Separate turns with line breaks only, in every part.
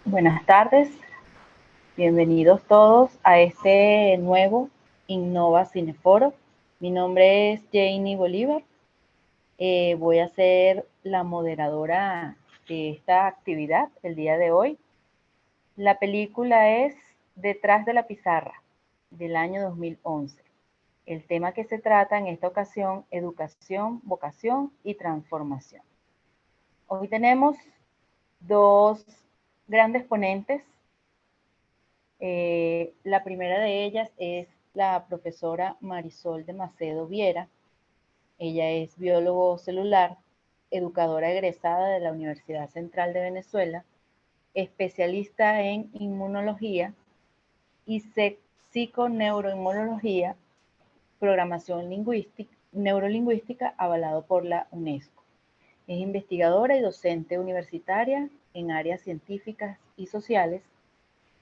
Buenas tardes, bienvenidos todos a este nuevo Innova Cineforo. Mi nombre es Janie Bolívar. Voy a ser la moderadora de esta actividad el día de hoy. La película es Detrás de la pizarra, del año 2011. El tema que se trata en esta ocasión, educación, vocación y transformación. Hoy tenemos dos grandes ponentes. La primera de ellas es la profesora Marisol de Macedo Viera. Ella es biólogo celular, educadora egresada de la Universidad Central de Venezuela, especialista en inmunología y psiconeuroinmunología, programación neurolingüística avalado por la UNESCO. Es investigadora y docente universitaria en áreas científicas y sociales.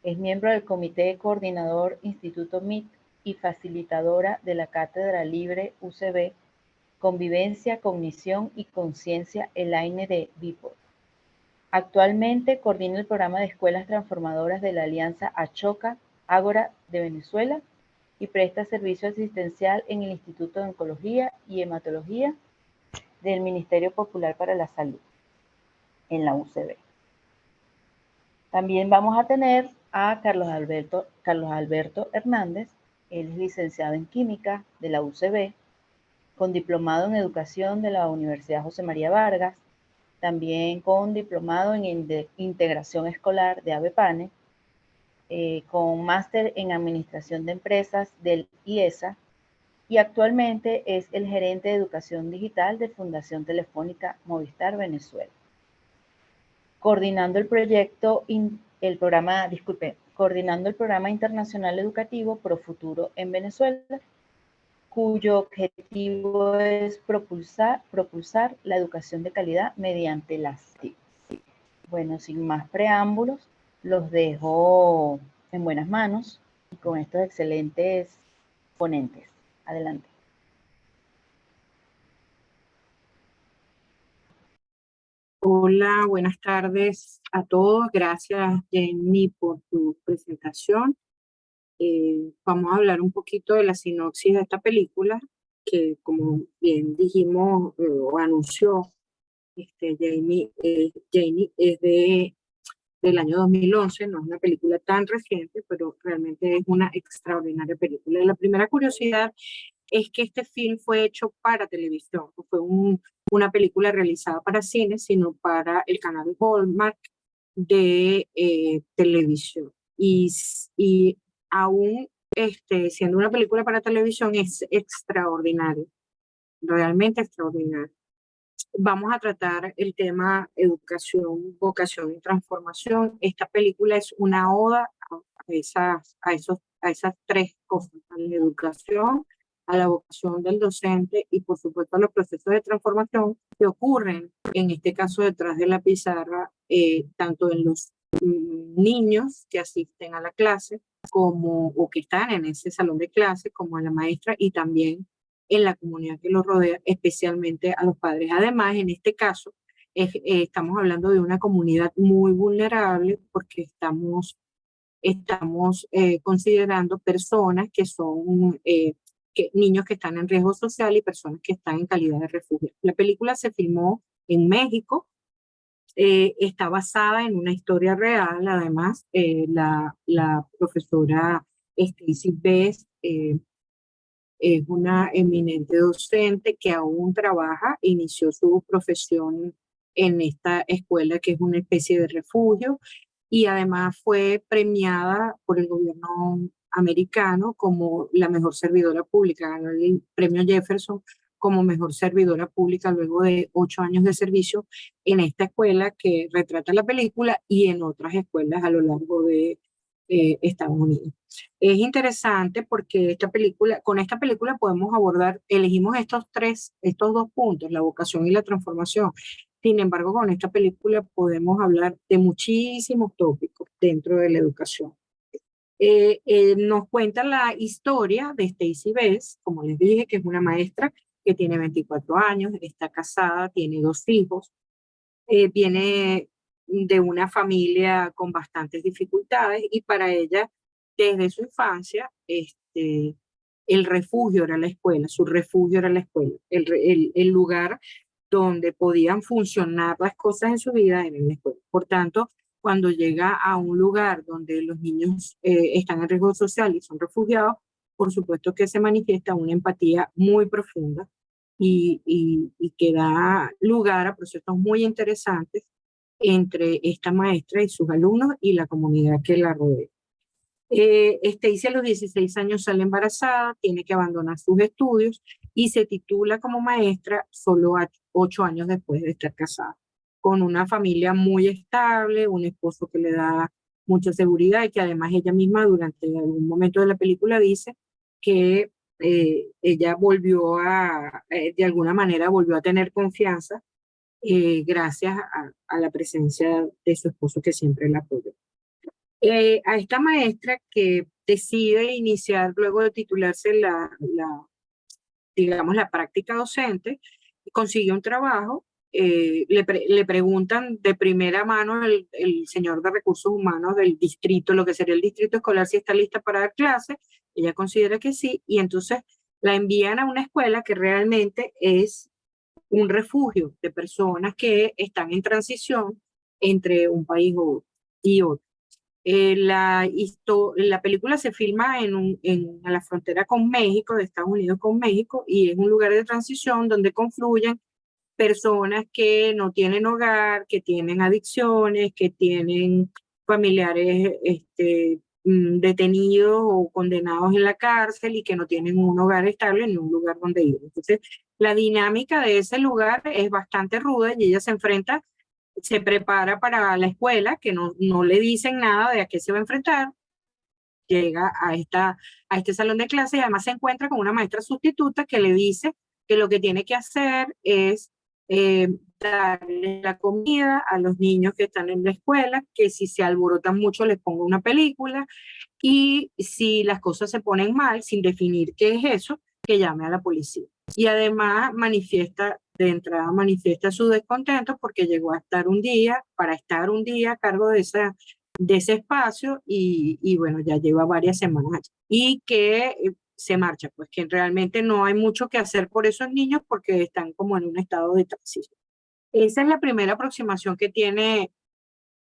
Es miembro del Comité Coordinador Instituto MIT y facilitadora de la Cátedra Libre UCB Convivencia, Cognición y Conciencia Elaine de Bipo. Actualmente coordina el programa de escuelas transformadoras de la Alianza Ashoka Ágora de Venezuela y presta servicio asistencial en el Instituto de Oncología y Hematología del Ministerio Popular para la Salud, en la UCB. También vamos a tener a Carlos Alberto Hernández. Él es licenciado en Química de la UCB, con diplomado en Educación de la Universidad José María Vargas, también con diplomado en Integración Escolar de ABEPANE, con máster en Administración de Empresas del IESA, y actualmente es el gerente de Educación Digital de Fundación Telefónica Movistar Venezuela. Coordinando el programa internacional educativo Profuturo en Venezuela, cuyo objetivo es propulsar la educación de calidad mediante las TIC. Bueno, sin más preámbulos, los dejo en buenas manos y con estos excelentes ponentes. Adelante.
Hola, buenas tardes a todos. Gracias, Jenny, por tu presentación. Vamos a hablar un poquito de la sinopsis de esta película, que como bien dijimos o anunció Jenny, es del año 2011. No es una película tan reciente, pero realmente es una extraordinaria película. La primera curiosidad es que este film fue hecho para televisión, no fue una película realizada para cine, sino para el canal Hallmark de televisión. Y aún siendo una película para televisión es extraordinario, realmente extraordinario. Vamos a tratar el tema educación, vocación y transformación. Esta película es una oda a esas tres cosas: a la educación, a la vocación del docente y por supuesto a los procesos de transformación que ocurren, en este caso detrás de la pizarra, tanto en los niños que asisten a la clase como o que están en ese salón de clase, como a la maestra, y también en la comunidad que los rodea, especialmente a los padres. Además, en este caso, estamos hablando de una comunidad muy vulnerable porque estamos considerando personas que son niños que están en riesgo social y personas que están en calidad de refugio. La película se filmó en México, está basada en una historia real. Además, la profesora Stacy Best es una eminente docente que aún trabaja, inició su profesión en esta escuela que es una especie de refugio, y además fue premiada por el gobierno americano como la mejor servidora pública. Ganó el premio Jefferson como mejor servidora pública luego de 8 años de servicio en esta escuela que retrata la película y en otras escuelas a lo largo de Estados Unidos. Es interesante porque con esta película podemos abordar, elegimos estos dos puntos, la vocación y la transformación. Sin embargo, con esta película podemos hablar de muchísimos tópicos dentro de la educación. Nos cuenta la historia de Stacy Best, como les dije, que es una maestra que tiene 24 años, está casada, tiene 2 hijos, viene de una familia con bastantes dificultades y para ella, desde su infancia, el refugio era la escuela, su refugio era la escuela, el lugar donde podían funcionar las cosas en su vida era en la escuela. Por tanto, cuando llega a un lugar donde los niños están en riesgo social y son refugiados, por supuesto que se manifiesta una empatía muy profunda y que da lugar a procesos muy interesantes entre esta maestra y sus alumnos y la comunidad que la rodea. Stacy a los 16 años sale embarazada, tiene que abandonar sus estudios y se titula como maestra solo 8 años después de estar casada, con una familia muy estable, un esposo que le da mucha seguridad y que además ella misma durante algún momento de la película dice que ella volvió de alguna manera volvió a tener confianza gracias a la presencia de su esposo que siempre la apoyó. A esta maestra que decide iniciar luego de titularse digamos, la práctica docente, consigue un trabajo, le preguntan de primera mano el señor de recursos humanos del distrito, lo que sería el distrito escolar, si está lista para dar clases, ella considera que sí, y entonces la envían a una escuela que realmente es un refugio de personas que están en transición entre un país y otro. La película se filma en la frontera con México, de Estados Unidos con México, y es un lugar de transición donde confluyen personas que no tienen hogar, que tienen adicciones, que tienen familiares detenidos o condenados en la cárcel y que no tienen un hogar estable ni un lugar donde ir. Entonces, la dinámica de ese lugar es bastante ruda y ella se prepara para la escuela, que no le dicen nada de a qué se va a enfrentar, llega a este salón de clase y además se encuentra con una maestra sustituta que le dice que lo que tiene que hacer es darle la comida a los niños que están en la escuela, que si se alborotan mucho les ponga una película y si las cosas se ponen mal, sin definir qué es eso, que llame a la policía. Y además de entrada manifiesta su descontento porque llegó a estar para estar un día a cargo de ese espacio y bueno, ya lleva varias semanas y que se marcha, pues que realmente no hay mucho que hacer por esos niños porque están como en un estado de transición. Esa es la primera aproximación que tiene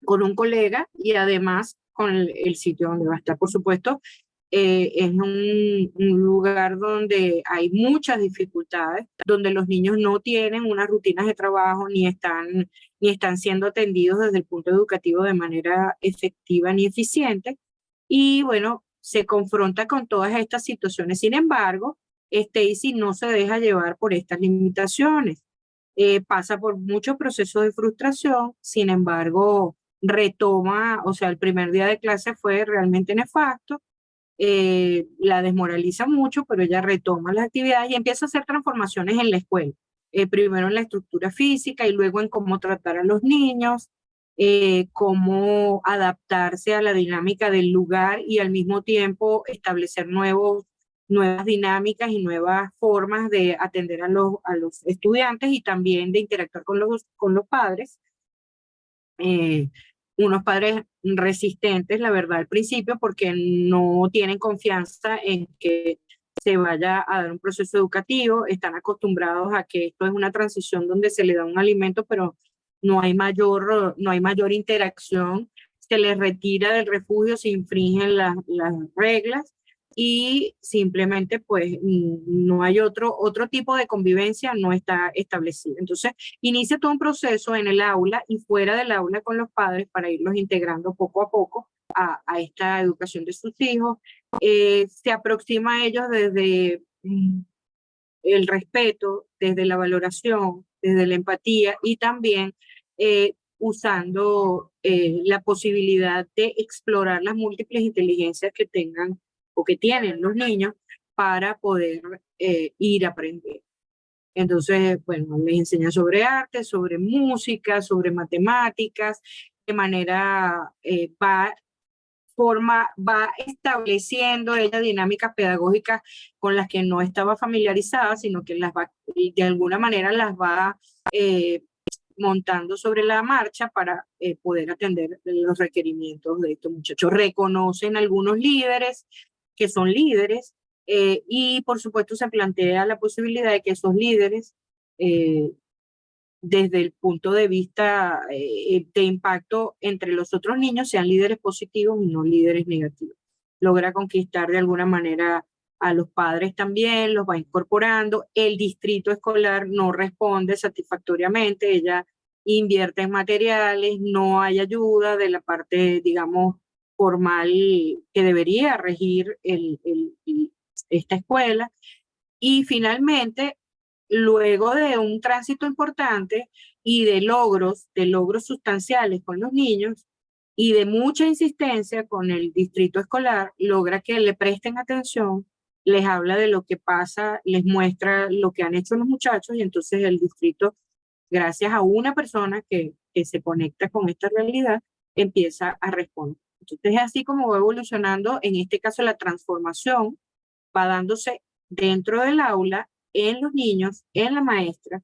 con un colega y además con el sitio donde va a estar. Por supuesto, es un lugar donde hay muchas dificultades, donde los niños no tienen unas rutinas de trabajo ni están siendo atendidos desde el punto educativo de manera efectiva ni eficiente. Y bueno, se confronta con todas estas situaciones. Sin embargo, Stacy no se deja llevar por estas limitaciones. Pasa por muchos procesos de frustración, sin embargo, retoma, o sea, el primer día de clase fue realmente nefasto, la desmoraliza mucho, pero ella retoma las actividades y empieza a hacer transformaciones en la escuela. Primero en la estructura física y luego en cómo tratar a los niños, cómo adaptarse a la dinámica del lugar y al mismo tiempo establecer nuevas dinámicas y nuevas formas de atender a los estudiantes y también de interactuar con los padres. Unos padres resistentes, la verdad, al principio, porque no tienen confianza en que se vaya a dar un proceso educativo, están acostumbrados a que esto es una transición donde se le da un alimento, pero no hay mayor interacción, se les retira del refugio, se infringen las reglas y simplemente pues no hay otro tipo de convivencia, no está establecido. Entonces inicia todo un proceso en el aula y fuera del aula con los padres para irlos integrando poco a poco a esta educación de sus hijos. Se aproxima a ellos desde el respeto, desde la valoración, desde la empatía y también usando la posibilidad de explorar las múltiples inteligencias que tengan o que tienen los niños para poder ir a aprender. Entonces, bueno, les enseña sobre arte, sobre música, sobre matemáticas, de manera va estableciendo ella dinámicas pedagógicas con las que no estaba familiarizada, sino que de alguna manera las va montando sobre la marcha para poder atender los requerimientos de estos muchachos. Reconocen algunos líderes que son líderes y por supuesto se plantea la posibilidad de que esos líderes desde el punto de vista de impacto entre los otros niños sean líderes positivos y no líderes negativos. Logra conquistar de alguna manera a los padres también, los va incorporando. El distrito escolar no responde satisfactoriamente, ella invierte en materiales, no hay ayuda de la parte, digamos, formal que debería regir esta escuela. Y finalmente, luego de un tránsito importante y de logros sustanciales con los niños y de mucha insistencia con el distrito escolar, logra que le presten atención, les habla de lo que pasa, les muestra lo que han hecho los muchachos y entonces el distrito, gracias a una persona que se conecta con esta realidad, empieza a responder. Entonces es así como va evolucionando, en este caso la transformación va dándose dentro del aula, en los niños, en la maestra,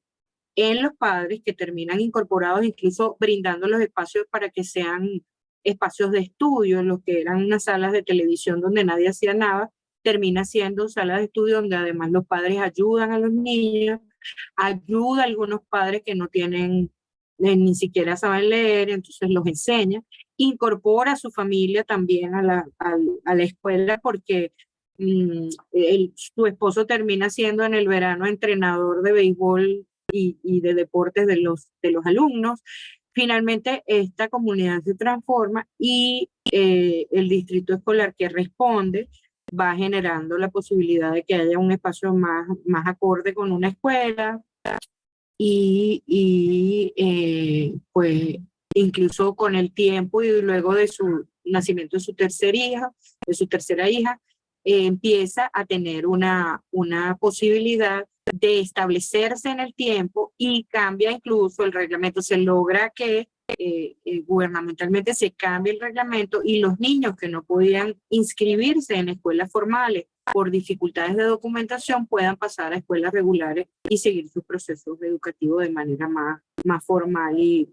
en los padres que terminan incorporados, incluso brindando los espacios para que sean espacios de estudio, los que eran unas salas de televisión donde nadie hacía nada, termina siendo salas de estudio donde además los padres ayudan a los niños, ayuda a algunos padres que no tienen, ni siquiera saben leer, entonces los enseña, incorpora a su familia también a la escuela porque su esposo termina siendo en el verano entrenador de béisbol y de deportes de los alumnos. Finalmente, esta comunidad se transforma y el distrito escolar que responde va generando la posibilidad de que haya un espacio más acorde con una escuela y pues incluso con el tiempo y luego de su nacimiento de su tercera hija, empieza a tener una posibilidad de establecerse en el tiempo y cambia incluso el reglamento. Se logra que gubernamentalmente se cambie el reglamento y los niños que no podían inscribirse en escuelas formales por dificultades de documentación puedan pasar a escuelas regulares y seguir sus procesos educativos de manera más formal y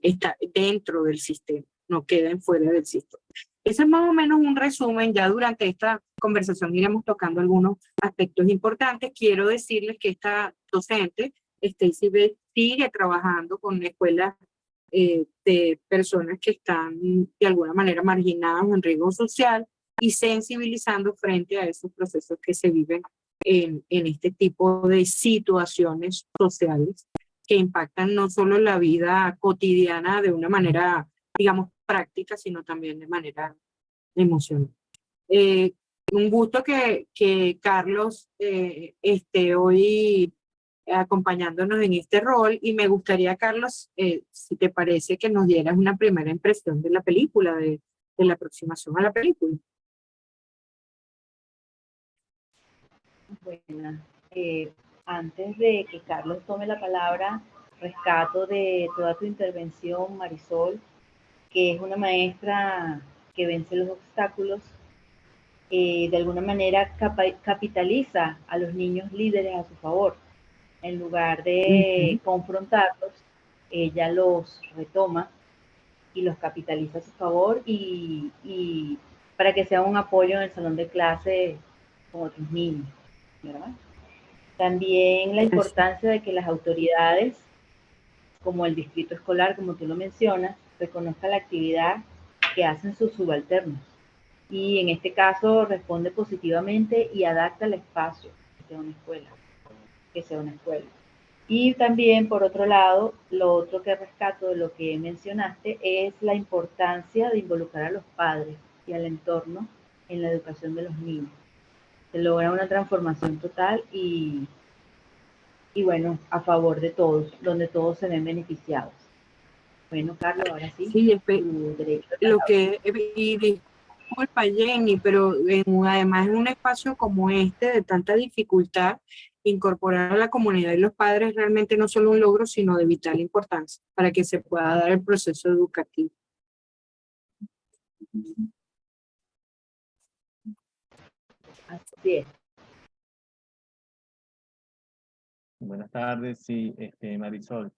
está dentro del sistema, no queden fuera del sistema. Eso es más o menos un resumen. Ya durante esta conversación iremos tocando algunos aspectos importantes. Quiero decirles que esta docente, Stacy Beth, sigue trabajando con escuelas de personas que están de alguna manera marginadas o en riesgo social y sensibilizando frente a esos procesos que se viven en este tipo de situaciones sociales que impactan no solo la vida cotidiana de una manera, digamos, práctica, sino también de manera emocional. Un gusto que Carlos esté hoy acompañándonos en este rol y me gustaría, Carlos, si te parece que nos dieras una primera impresión de la película, de la aproximación a la película.
Bueno, antes de que Carlos tome la palabra, rescato de toda tu intervención, Marisol, que es una maestra que vence los obstáculos, de alguna manera capitaliza a los niños líderes a su favor. En lugar de confrontarlos, ella los retoma y los capitaliza a su favor y para que sea un apoyo en el salón de clase con otros niños, ¿verdad? También la importancia de que las autoridades, como el distrito escolar, como tú lo mencionas, reconozcan la actividad que hacen sus subalternos. Y en este caso responde positivamente y adapta el espacio que sea una escuela, que sea una escuela. Y también, por otro lado, lo otro que rescato de lo que mencionaste es la importancia de involucrar a los padres y al entorno en la educación de los niños. Se logra una transformación total y bueno, a favor de todos, donde todos se ven beneficiados. Bueno, Carlos, ahora sí,
Sí,
tu derecho de
lo
palabra.
que, y disculpa Jenny, pero además en un espacio como este de tanta dificultad, incorporar a la comunidad y los padres realmente no solo un logro, sino de vital importancia para que se pueda dar el proceso educativo.
Así es.
Buenas tardes, sí, Marisol.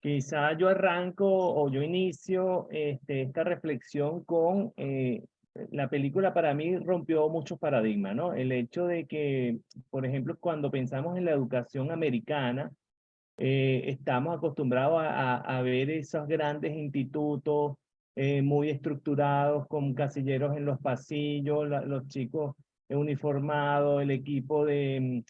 Quizá yo arranco o yo inicio esta reflexión con la película. Para mí rompió muchos paradigmas, ¿no? El hecho de que, por ejemplo, cuando pensamos en la educación americana, estamos acostumbrados a ver esos grandes institutos muy estructurados, con casilleros en los pasillos, los chicos uniformados, el equipo de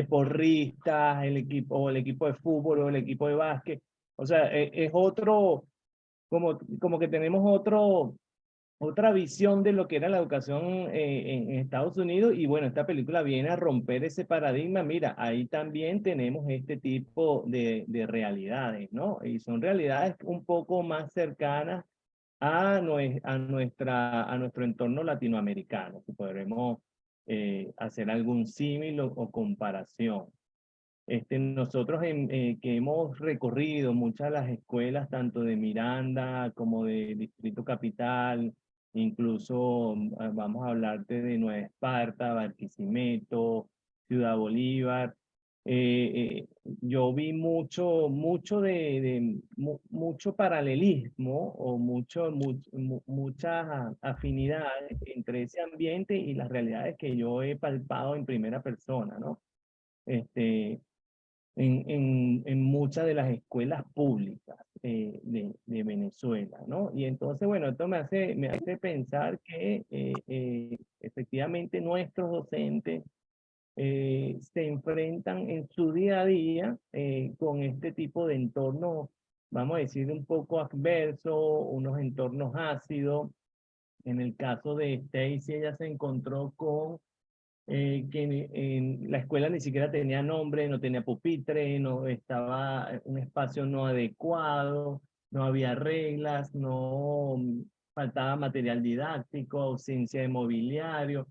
porristas, o el equipo de fútbol o el equipo de básquet. O sea, es otro, como que tenemos otra visión de lo que era la educación en Estados Unidos. Y bueno, esta película viene a romper ese paradigma. Mira, ahí también tenemos este tipo de realidades, ¿no? Y son realidades un poco más cercanas a nuestro entorno latinoamericano, que podremos hacer algún símil o comparación. Nosotros que hemos recorrido muchas de las escuelas, tanto de Miranda como de Distrito Capital, incluso vamos a hablarte de Nueva Esparta, Barquisimeto, Ciudad Bolívar. Yo vi mucho paralelismo o muchas afinidades entre ese ambiente y las realidades que yo he palpado en primera persona, ¿no? Este, en muchas de las escuelas públicas de Venezuela, ¿no? Y entonces, bueno, esto me hace pensar que efectivamente nuestros docentes se enfrentan en su día a día con este tipo de entornos, vamos a decir, un poco adversos, unos entornos ácidos. En el caso de Stacy, ella se encontró con que en la escuela ni siquiera tenía nombre, no tenía pupitre, no estaba un espacio no adecuado, no había reglas, no faltaba material didáctico, ausencia de mobiliario.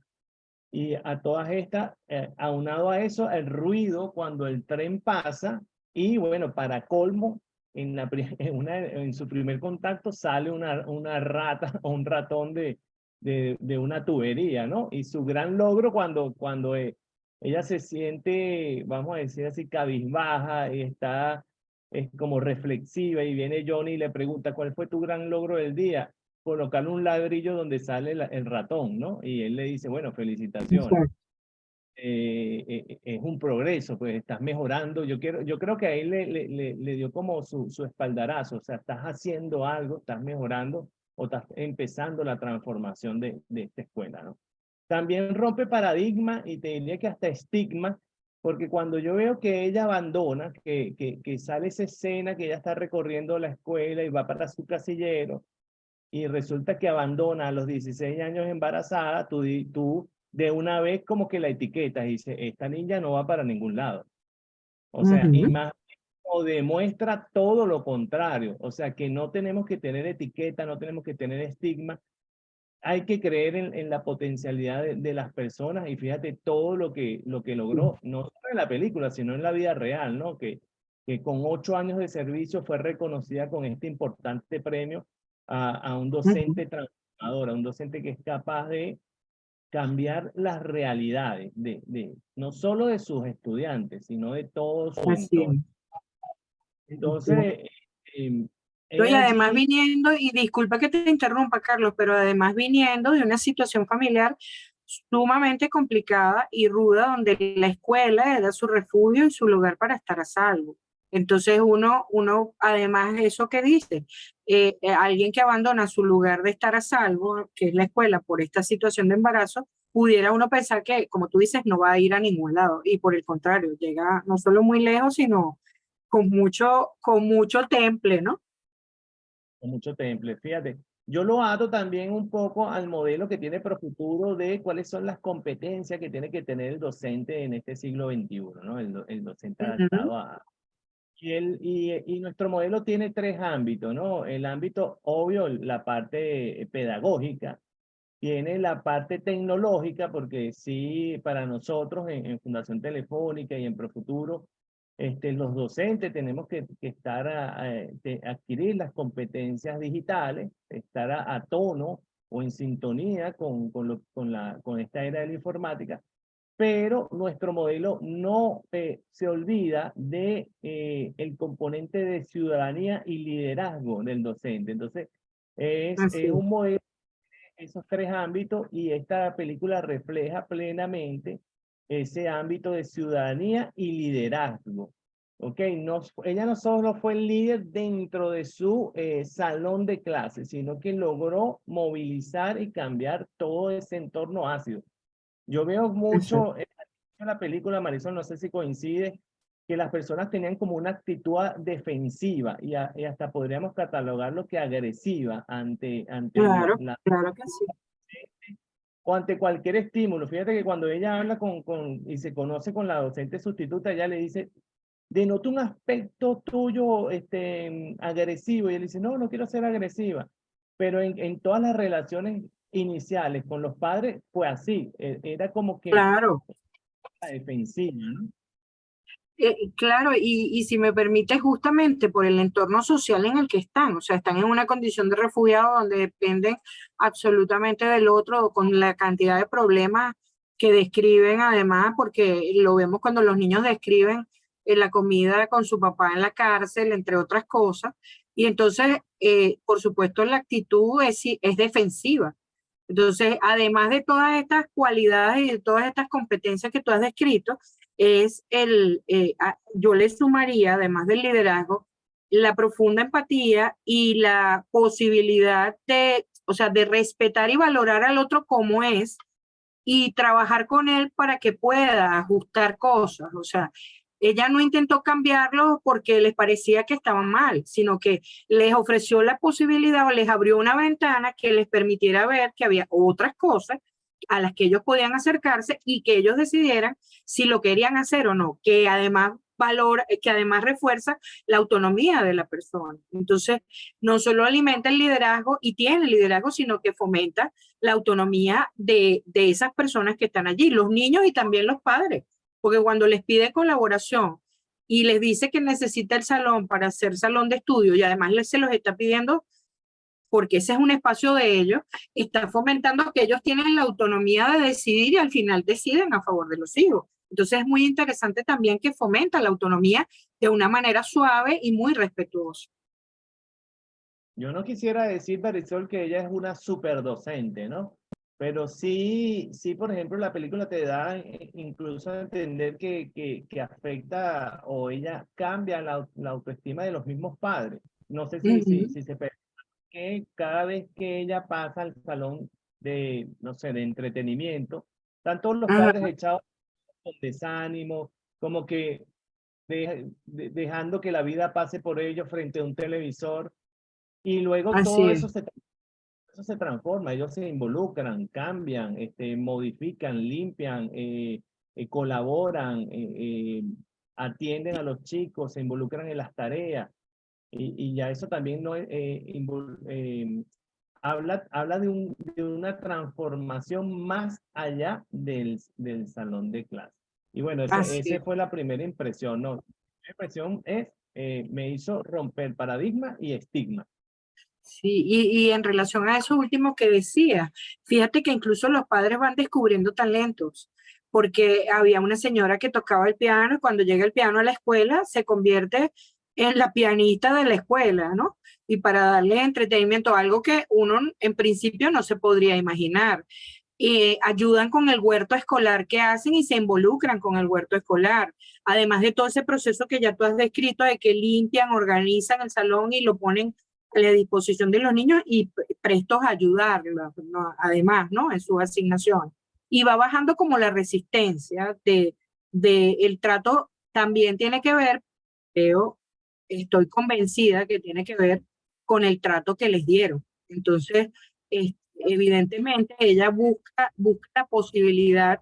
Y a todas estas, aunado a eso, el ruido cuando el tren pasa. Y bueno, para colmo, en su primer contacto sale una rata o un ratón de una tubería, ¿no? Y su gran logro cuando ella se siente, vamos a decir así, cabizbaja y está como reflexiva, y viene Johnny y le pregunta: ¿cuál fue tu gran logro del día? Colocarle un ladrillo donde sale el ratón, ¿no? Y él le dice: bueno, felicitaciones.
Exacto.
Es un progreso, pues estás mejorando. Yo creo que ahí le dio como su espaldarazo. O sea, estás haciendo algo, estás mejorando o estás empezando la transformación de esta escuela, ¿no? También rompe paradigma, y te diría que hasta estigma, porque cuando yo veo que ella abandona, que sale esa escena que ella está recorriendo la escuela y va para su casillero, y resulta que abandona a los 16 años embarazada, tú de una vez como que la etiquetas y dices: esta niña no va para ningún lado. O sea, y
Ujú.
más o demuestra todo lo contrario. O sea, que no tenemos que tener etiqueta, no tenemos que tener estigma. Hay que creer en la potencialidad de las personas. Y fíjate todo lo que logró, no solo en la película, sino en la vida real, ¿no? Que con 8 años de servicio fue reconocida con este importante premio a un
Ujú.
docente transformador, a un docente que es capaz de cambiar las realidades, no solo de sus estudiantes, sino de todo su
Así
entorno.
es. Así es.
Entonces, eh,
No,
he
y además
allí.
viniendo, y disculpa que te interrumpa, Carlos, pero además viniendo de una situación familiar sumamente complicada y ruda, donde la escuela era su refugio y su lugar para estar a salvo. Entonces además eso que dice, alguien que abandona su lugar de estar a salvo, que es la escuela, por esta situación de embarazo, pudiera uno pensar que, como tú dices, no va a ir a ningún lado. Y por el contrario, llega no solo muy lejos, sino con mucho temple, ¿no?
Con mucho temple. Fíjate, yo lo ato también un poco al modelo que tiene Profuturo de cuáles son las competencias que tiene que tener el docente en este siglo XXI, ¿no? El docente
Ujú.
adaptado a. Y nuestro modelo tiene tres ámbitos, ¿no? El ámbito obvio, la parte pedagógica, tiene la parte tecnológica, porque sí, para nosotros en Fundación Telefónica y en Profuturo, los docentes tenemos que estar adquirir las competencias digitales, estar a tono o en sintonía con esta era de la informática. pero nuestro modelo no se olvida de el componente de ciudadanía y liderazgo del docente. Entonces, es un modelo de esos tres ámbitos, y esta película refleja plenamente ese ámbito de ciudadanía y liderazgo. ¿Ok? No, ella no solo fue el líder dentro de su salón de clases, sino que logró movilizar y cambiar todo ese entorno ácido. Yo veo mucho en la película, Marisol, no sé si coincide, que las personas tenían como una actitud defensiva y hasta podríamos catalogarlo que agresiva ante
Claro, claro que sí.
o ante cualquier estímulo. Fíjate que cuando ella habla y se conoce con la docente sustituta, ella le dice, denoto un aspecto tuyo agresivo, y él dice, no, no quiero ser agresiva, pero en todas las relaciones iniciales con los padres fue así, era como que
Claro.
la defensiva, ¿no?
Claro, y si me permite, justamente por el entorno social en el que están, o sea, están en una condición de refugiado donde dependen absolutamente del otro, con la cantidad de problemas que describen, además, porque lo vemos cuando los niños describen la comida con su papá en la cárcel, entre otras cosas, y entonces, por supuesto, la actitud es defensiva. Entonces, además de todas estas cualidades y de todas estas competencias que tú has descrito, yo le sumaría, además del liderazgo, la profunda empatía y la posibilidad o sea, de respetar y valorar al otro como es y trabajar con él para que pueda ajustar cosas. O sea, ella no intentó cambiarlo porque les parecía que estaban mal, sino que les ofreció la posibilidad o les abrió una ventana que les permitiera ver que había otras cosas a las que ellos podían acercarse y que ellos decidieran si lo querían hacer o no, que además que además refuerza la autonomía de la persona. Entonces, no solo alimenta el liderazgo y tiene liderazgo, sino que fomenta la autonomía de esas personas que están allí, los niños y también los padres, porque cuando les pide colaboración y les dice que necesita el salón para hacer salón de estudio y además se los está pidiendo porque ese es un espacio de ellos, está fomentando que ellos tienen la autonomía de decidir y al final deciden a favor de los hijos. Entonces es muy interesante también que fomenta la autonomía de una manera suave y muy respetuosa.
Yo no quisiera decir, Marisol, que ella es una superdocente, ¿no? Pero sí, por ejemplo, la película te da incluso a entender que afecta, o ella cambia la autoestima de los mismos padres. No sé si se percibe que cada vez que ella pasa al salón de, no sé, de entretenimiento, están todos los padres echados con desánimo, como que dejando que la vida pase por ellos frente a un televisor, y luego todo eso se transforma, ellos se involucran, cambian, modifican, limpian, colaboran, atienden a los chicos, se involucran en las tareas, y ya eso también no habla de una transformación más allá del salón de clase. Y bueno, esa fue la primera impresión, ¿no? La impresión me hizo romper paradigma y estigma.
Sí, y en relación a eso último que decía, fíjate que incluso los padres van descubriendo talentos, porque había una señora que tocaba el piano y cuando llega el piano a la escuela se convierte en la pianista de la escuela, ¿no? Y para darle entretenimiento, algo que uno en principio no se podría imaginar. Ayudan con el huerto escolar que hacen y se involucran con el huerto escolar. Además de todo ese proceso que ya tú has descrito de que limpian, organizan el salón y lo ponen a la disposición de los niños y prestos a ayudarlos, ¿no? Además, ¿no? En sus asignaciones. Y va bajando como la resistencia el trato también tiene que ver, creo, estoy convencida que tiene que ver con el trato que les dieron. Entonces, evidentemente, ella busca la posibilidad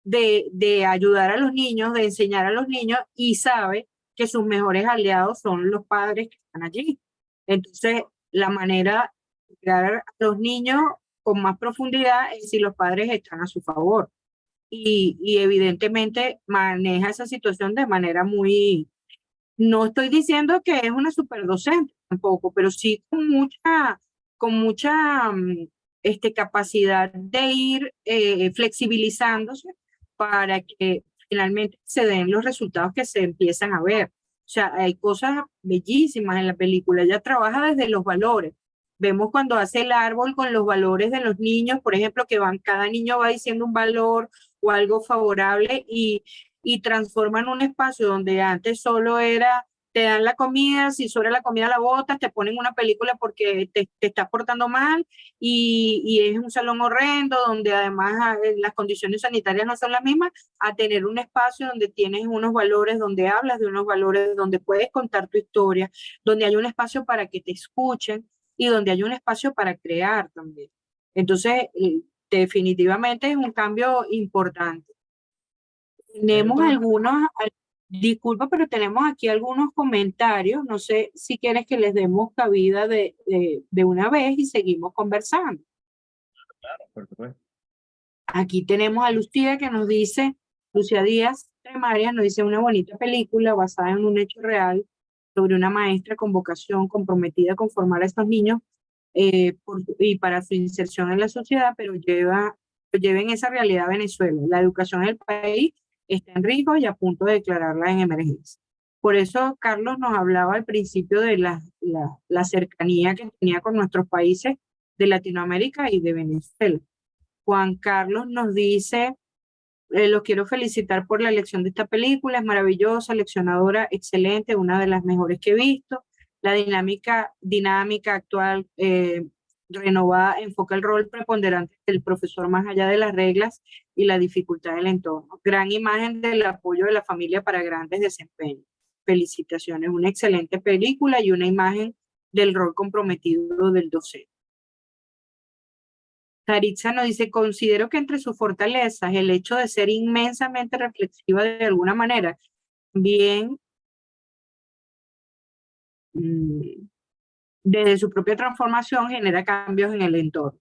de ayudar a los niños, de enseñar a los niños y sabe que sus mejores aliados son los padres que están allí. Entonces, la manera de llegar a los niños con más profundidad es si los padres están a su favor. Y evidentemente maneja esa situación de manera muy, no estoy diciendo que es una superdocente tampoco, pero sí con mucha capacidad de ir flexibilizándose para que finalmente se den los resultados que se empiezan a ver. O sea, hay cosas bellísimas en la película. Ella trabaja desde los valores. Vemos cuando hace el árbol con los valores de los niños, por ejemplo, que van, cada niño va diciendo un valor o algo favorable y transforman un espacio donde antes solo era, te dan la comida, si sobre la comida la botas, te ponen una película porque te estás portando mal y es un salón horrendo donde además las condiciones sanitarias no son las mismas, a tener un espacio donde tienes unos valores, donde hablas de unos valores, donde puedes contar tu historia, donde hay un espacio para que te escuchen y donde hay un espacio para crear también. Entonces, definitivamente es un cambio importante.
Hay un
Tenemos
comentario.
disculpa, pero tenemos aquí algunos comentarios. No sé si quieres que les demos cabida de una vez y seguimos conversando.
Por supuesto.
Aquí tenemos a Lucía que nos dice, Lucía Díaz Tremarias nos dice una bonita película basada en un hecho real sobre una maestra con vocación comprometida con formar a estos niños y para su inserción en la sociedad, pero lleven esa realidad a Venezuela. La educación en el país está en riesgo y a punto de declararla en emergencia. Por eso Carlos nos hablaba al principio de la cercanía que tenía con nuestros países de Latinoamérica y de Venezuela. Juan Carlos nos dice, los quiero felicitar por la elección de esta película, es maravillosa, leccionadora, excelente, una de las mejores que he visto. La dinámica actual renovada enfoca el rol preponderante del profesor más allá de las reglas y la dificultad del entorno. Gran imagen del apoyo de la familia para grandes desempeños. Felicitaciones, una excelente película y una imagen del rol comprometido del docente. Caritza nos dice, considero que entre sus fortalezas el hecho de ser inmensamente reflexiva de alguna manera, bien desde su propia transformación genera cambios en el entorno.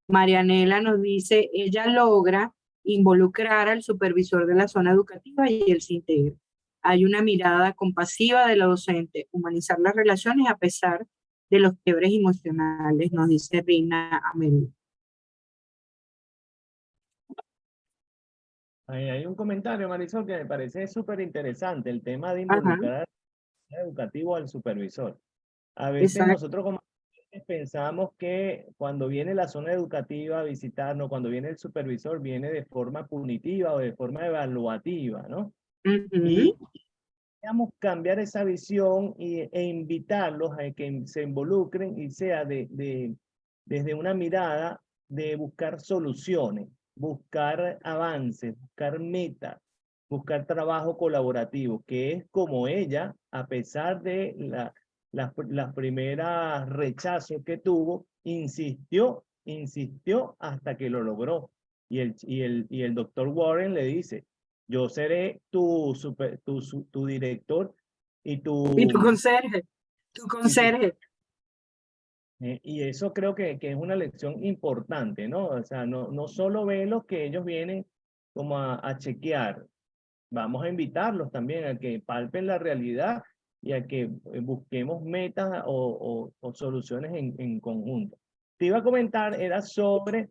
Marianela nos dice, ella logra involucrar al supervisor de la zona educativa y él se integra. Hay una mirada compasiva de la docente, humanizar las relaciones a pesar de los quiebres emocionales, nos dice Rina Amel.
Hay un comentario, Marisol, que me parece súper interesante, el tema de
Ajá,
involucrar al educativo al supervisor. A veces
exacto.
nosotros como pensamos que cuando viene la zona educativa a visitarnos, cuando viene el supervisor, viene de forma punitiva o de forma evaluativa, ¿no? Y digamos, cambiar esa visión e invitarlos a que se involucren y sea desde una mirada de buscar soluciones, buscar avances, buscar metas, buscar trabajo colaborativo, que es como ella, a pesar de las primeras rechazos que tuvo, insistió hasta que lo logró. Y el doctor Warren le dice, yo seré tu director y
Y tu
tu...
conserje, tu
Y, tu,
conserje.
y eso creo que es una lección importante, ¿no? O sea, no solo ven los que ellos vienen como a chequear, vamos a invitarlos también a que palpen la realidad y a que busquemos metas o soluciones en conjunto. Te iba a comentar, era sobre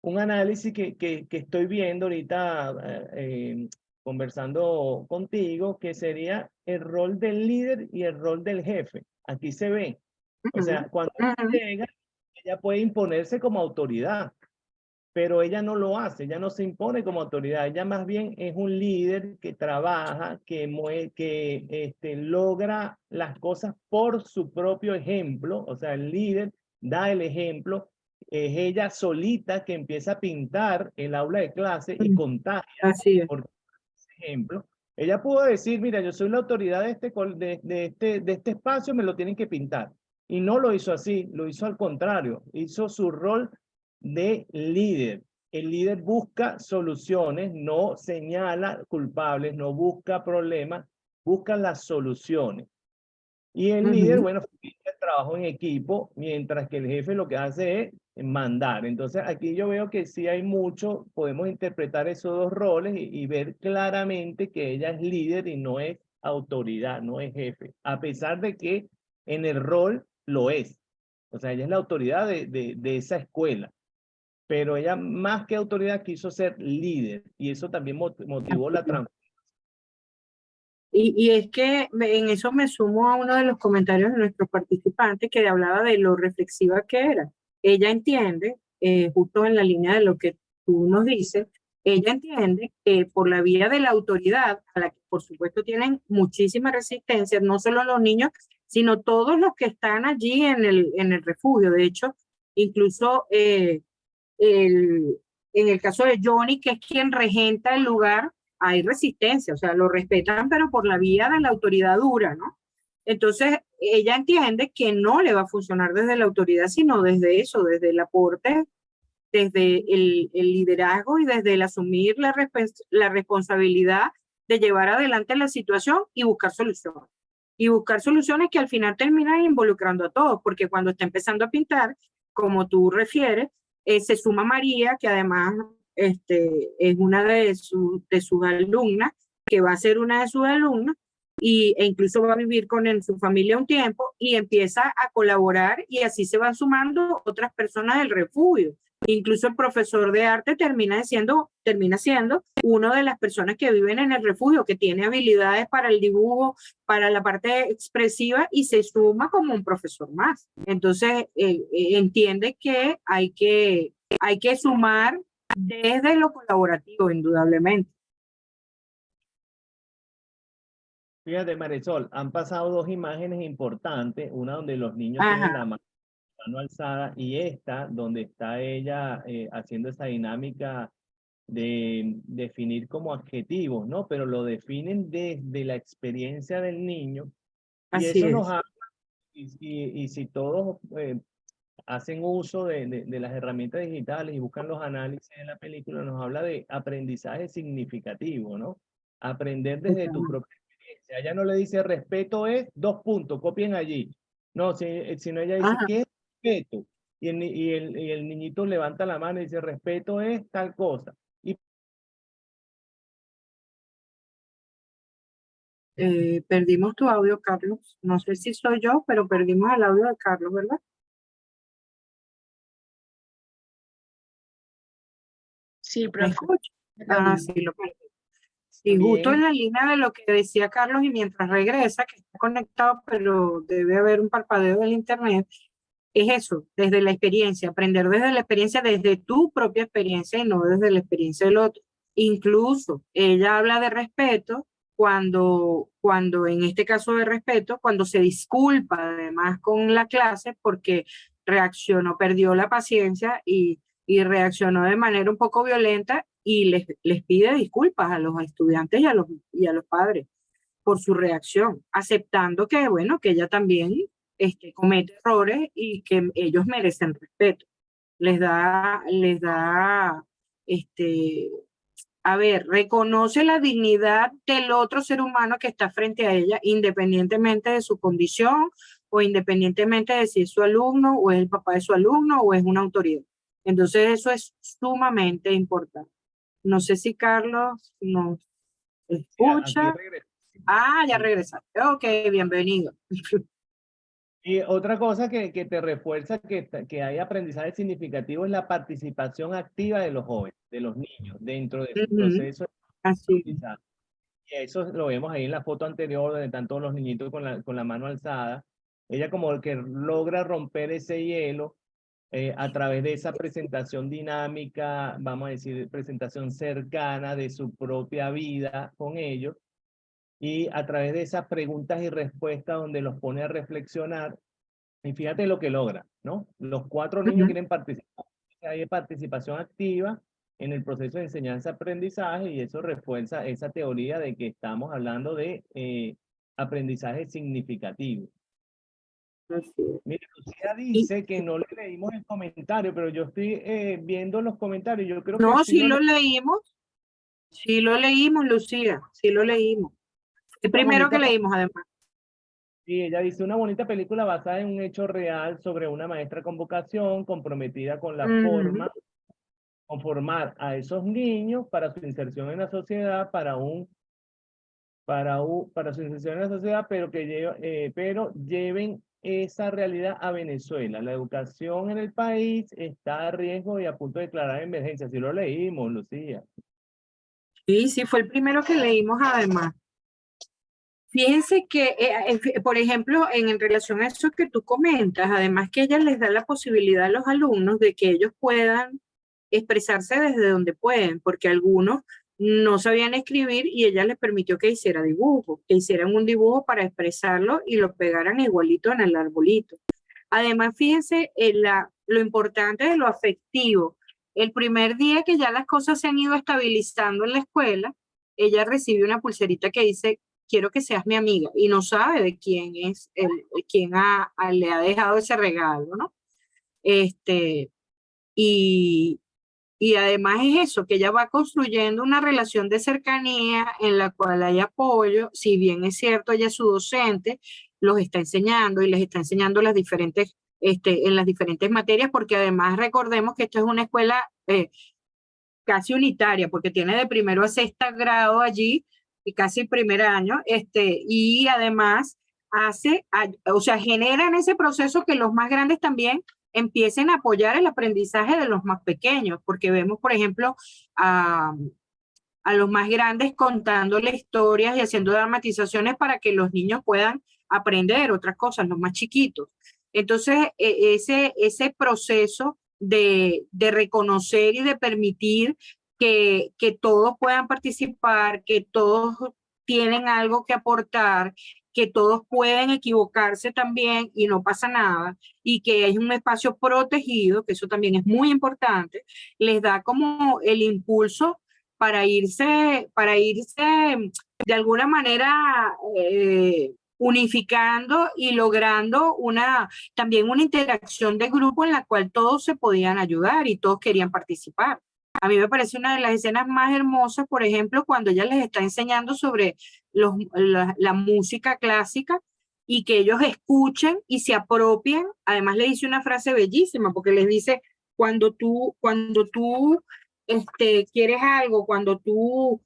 un análisis que estoy viendo ahorita conversando contigo, que sería el rol del líder y el rol del jefe. Aquí se ve. O sea, cuando llega, ella puede imponerse como autoridad, pero ella no lo hace, ella no se impone como autoridad, ella más bien es un líder que trabaja, que logra las cosas por su propio ejemplo, o sea, el líder da el ejemplo, es ella solita que empieza a pintar el aula de clase y contagia
Así es.
por ejemplo. Ella pudo decir, mira, yo soy la autoridad de este espacio, me lo tienen que pintar. Y no lo hizo así, lo hizo al contrario, hizo su rol de líder. El líder busca soluciones, no señala culpables, no busca problemas, busca las soluciones. Y el líder, bueno, el trabajo en equipo, mientras que el jefe lo que hace es mandar. Entonces, aquí yo veo que sí hay mucho, podemos interpretar esos dos roles y ver claramente que ella es líder y no es autoridad, no es jefe, a pesar de que en el rol lo es. O sea, ella es la autoridad de esa escuela. pero ella más que autoridad quiso ser líder y eso también motivó la transformación.
Y es que en eso me sumo a uno de los comentarios de nuestros participantes que hablaba de lo reflexiva que era. Ella entiende, justo en la línea de lo que tú nos dices, ella entiende que por la vía de la autoridad, a la que por supuesto tienen muchísima resistencia, no solo los niños, sino todos los que están allí en el refugio. De hecho, incluso en el caso de Johnny, que es quien regenta el lugar, hay resistencia, o sea, lo respetan, pero por la vía de la autoridad dura, ¿no? Entonces, ella entiende que no le va a funcionar desde la autoridad, sino desde eso, desde el aporte, desde el liderazgo y desde el asumir la responsabilidad de llevar adelante la situación y buscar soluciones. Y buscar soluciones que al final terminan involucrando a todos, porque cuando está empezando a pintar, como tú refieres, se suma María, que además es una de sus alumnas, que va a ser una de sus alumnas, e incluso va a vivir con su familia un tiempo y empieza a colaborar y así se van sumando otras personas del refugio. Incluso el profesor de arte termina siendo una de las personas que viven en el refugio, que tiene habilidades para el dibujo, para la parte expresiva y se suma como un profesor más. Entonces, entiende que hay que sumar desde lo colaborativo, indudablemente.
Fíjate, Marisol, han pasado dos imágenes importantes, una donde los niños tienen la mano alzada y esta donde está ella haciendo esa dinámica de definir como adjetivos, ¿no? Pero lo definen desde la experiencia del niño y
Así
eso
es.
nos habla, y si todos hacen uso de las herramientas digitales y buscan los análisis en la película, nos habla de aprendizaje significativo, ¿no? Aprender desde tu propia experiencia. Ella no le dice respeto es 2 puntos, copien allí. No, sino ella dice, ¿qué es respeto? Y el niñito levanta la mano y dice, respeto es tal cosa.
Perdimos tu audio, Carlos. No sé si soy yo, pero perdimos el audio de Carlos, ¿verdad?
Sí,
¿Me
profe.
escucha? Sí, lo perdí. Sí, justo
Bien.
en la línea de lo que decía Carlos y mientras regresa, que está conectado, pero debe haber un parpadeo del internet, es eso, desde la experiencia, aprender desde la experiencia, desde tu propia experiencia y no desde la experiencia del otro. Incluso ella habla de respeto cuando en este caso de respeto, cuando se disculpa además con la clase porque reaccionó, perdió la paciencia y reaccionó de manera un poco violenta y les pide disculpas a los estudiantes y a los padres por su reacción, aceptando que, bueno, que ella también comete errores y que ellos merecen respeto. Este, a ver, reconoce la dignidad del otro ser humano que está frente a ella, independientemente de su condición o independientemente de si es su alumno o es el papá de su alumno o es una autoridad. Entonces eso es sumamente importante. No sé si Carlos nos
Aquí
escucha.
regreso.
Ya regresaste. Ok, bienvenido.
Y otra cosa que te refuerza que hay aprendizaje significativo es la participación activa de los jóvenes, de los niños, dentro de su proceso de
Así.
aprendizaje. Y eso lo vemos ahí en la foto anterior, donde están todos los niñitos con la mano alzada. Ella como que logra romper ese hielo a través de esa presentación dinámica, vamos a decir, presentación cercana de su propia vida con ellos. Y a través de esas preguntas y respuestas donde los pone a reflexionar, y fíjate lo que logra, ¿no? Los 4 niños quieren participar. Hay participación activa en el proceso de enseñanza-aprendizaje y eso refuerza esa teoría de que estamos hablando de aprendizaje significativo. Mira, Lucía dice que no le leímos el comentario, pero yo estoy viendo los comentarios. Yo creo que
No,
sí
sí lo leímos. Sí lo leímos, Lucía. Sí lo leímos. El primero que leímos, además.
Sí, ella dice una bonita película basada en un hecho real sobre una maestra con vocación comprometida con la forma, con formar a esos niños para su inserción en la sociedad, para su inserción en la sociedad, pero lleven esa realidad a Venezuela. La educación en el país está a riesgo y a punto de declarar emergencia. Si lo leímos, Lucía.
Sí, sí, fue el primero que leímos además. Fíjense que, por ejemplo, en relación a eso que tú comentas, además que ella les da la posibilidad a los alumnos de que ellos puedan expresarse desde donde pueden, porque algunos no sabían escribir y ella les permitió que hiciera dibujos, que hicieran un dibujo para expresarlo y lo pegaran igualito en el arbolito. Además, fíjense lo importante de lo afectivo. El primer día que ya las cosas se han ido estabilizando en la escuela, ella recibe una pulserita que dice, quiero que seas mi amiga, y no sabe de quién es, quién le ha dejado ese regalo, ¿no? Este, y, y además es eso, que ella va construyendo una relación de cercanía en la cual hay apoyo, si bien es cierto, ella es su docente, los está enseñando y les está enseñando las diferentes, en las diferentes materias, porque además recordemos que esto es una escuela casi unitaria, porque tiene de primero a sexto grado allí, y casi primer año, y además o sea, genera en ese proceso que los más grandes también empiecen a apoyar el aprendizaje de los más pequeños, porque vemos, por ejemplo, a los más grandes contándole historias y haciendo dramatizaciones para que los niños puedan aprender otras cosas, los más chiquitos. Entonces, ese proceso de reconocer y de permitir que todos puedan participar, que todos tienen algo que aportar, que todos pueden equivocarse también y no pasa nada, y que es un espacio protegido, que eso también es muy importante, les da como el impulso para irse de alguna manera unificando y logrando también una interacción de grupo en la cual todos se podían ayudar y todos querían participar. A mí me parece una de las escenas más hermosas, por ejemplo, cuando ella les está enseñando sobre la música clásica y que ellos escuchen y se apropien. Además le dice una frase bellísima porque les dice, cuando tú quieres algo, cuando tú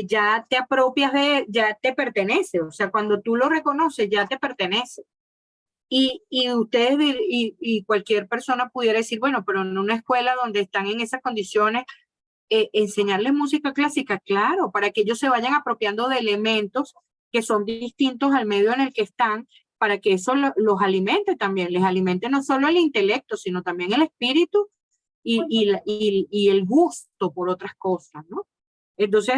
ya te apropias ya te pertenece, o sea, cuando tú lo reconoces, ya te pertenece. Y cualquier persona pudiera decir, bueno, pero en una escuela donde están en esas condiciones, enseñarles música clásica, claro, para que ellos se vayan apropiando de elementos que son distintos al medio en el que están, para que eso los alimente también, les alimente no solo el intelecto, sino también el espíritu y el gusto por otras cosas, ¿no? Entonces,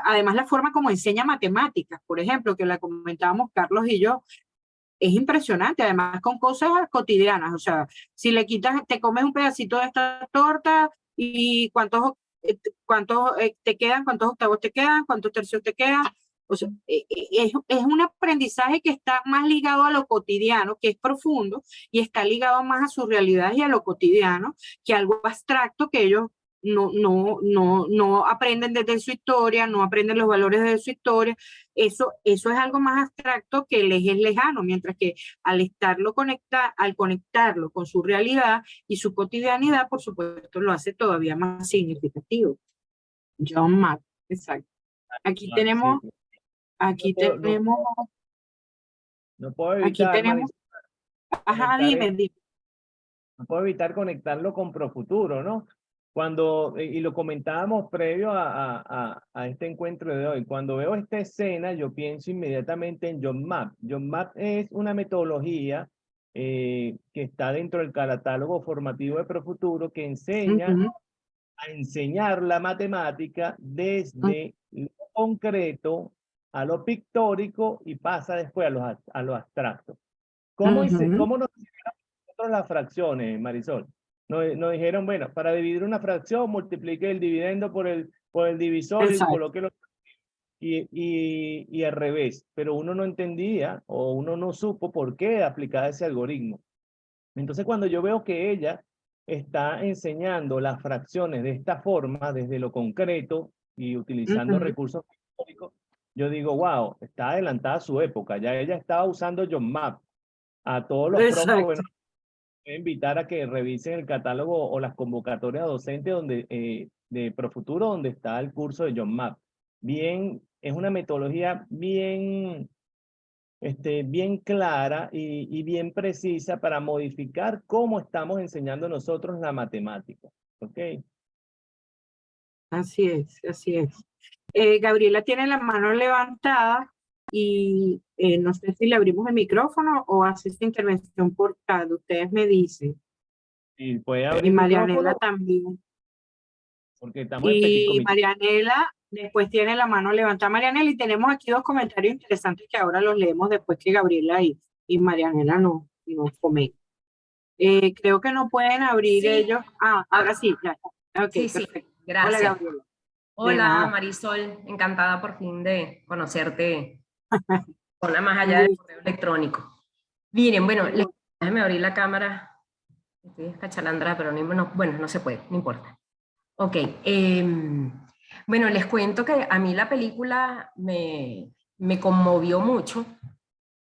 además la forma como enseña matemáticas, por ejemplo, que la comentábamos Carlos y yo, es impresionante, además con cosas cotidianas, o sea, si le quitas, te comes un pedacito de esta torta y cuántos te quedan, cuántos octavos te quedan, cuántos tercios te quedan, o sea, es un aprendizaje que está más ligado a lo cotidiano, que es profundo, y está ligado más a su realidad y a lo cotidiano, que algo abstracto que ellos no aprenden desde su historia, no aprenden los valores de su historia. Eso es algo más abstracto que les es lejano, mientras que al conectarlo con su realidad y su cotidianidad, por supuesto, lo hace todavía más significativo. John Mack, exacto. Aquí tenemos,
Sí.
aquí
No puedo, no,
tenemos,
no puedo
aquí
evitar,
tenemos,
Marisol,
ajá,
conectar
dime.
no puedo evitar conectarlo con Profuturo, ¿no? Y lo comentábamos previo a este encuentro de hoy, cuando veo esta escena, yo pienso inmediatamente en John Mapp. John Mapp es una metodología que está dentro del catálogo formativo de Profuturo que enseña a enseñar la matemática desde lo concreto a lo pictórico y pasa después a lo abstracto. ¿Cómo nos nosotros las fracciones, Marisol? Nos dijeron, bueno, para dividir una fracción, multiplique el dividendo por el divisor y
Exacto.
coloque y al revés. Pero uno no entendía o uno no supo por qué aplicar ese algoritmo. Entonces, cuando yo veo que ella está enseñando las fracciones de esta forma, desde lo concreto y utilizando recursos históricos, yo digo, wow, está adelantada a su época. Ya ella estaba usando John Mapp. A todos los profes, bueno,
Exacto.
voy a invitar a que revisen el catálogo o las convocatorias docentes de Profuturo, donde está el curso de John Mapp. Bien, es una metodología bien bien clara y bien precisa para modificar cómo estamos enseñando nosotros la matemática. ¿Ok?
Así es, así es. Gabriela tiene la mano levantada y no sé si le abrimos el micrófono o hace esta intervención por chat. Ustedes me dicen.
Y puede
Y
abrir
Marianela
micrófono
también.
porque estamos en petit
Y
comité.
Marianela después tiene la mano levantada. Marianela, y tenemos aquí dos comentarios interesantes que ahora los leemos después que Gabriela y Marianela nos comenten. Creo que no pueden abrir
Sí.
ellos. Ahora sí, ya. Ok,
Sí, sí,
perfecto.
gracias.
Hola, Gabriela. De
Hola,
nada.
Marisol, encantada por fin de conocerte, una más
Un
allá del
gusto.
correo electrónico. Miren, bueno, déjenme abrir la cámara. Estoy escachalandra, pero bueno, no se puede, no importa. Ok, bueno, les cuento que a mí la película me conmovió mucho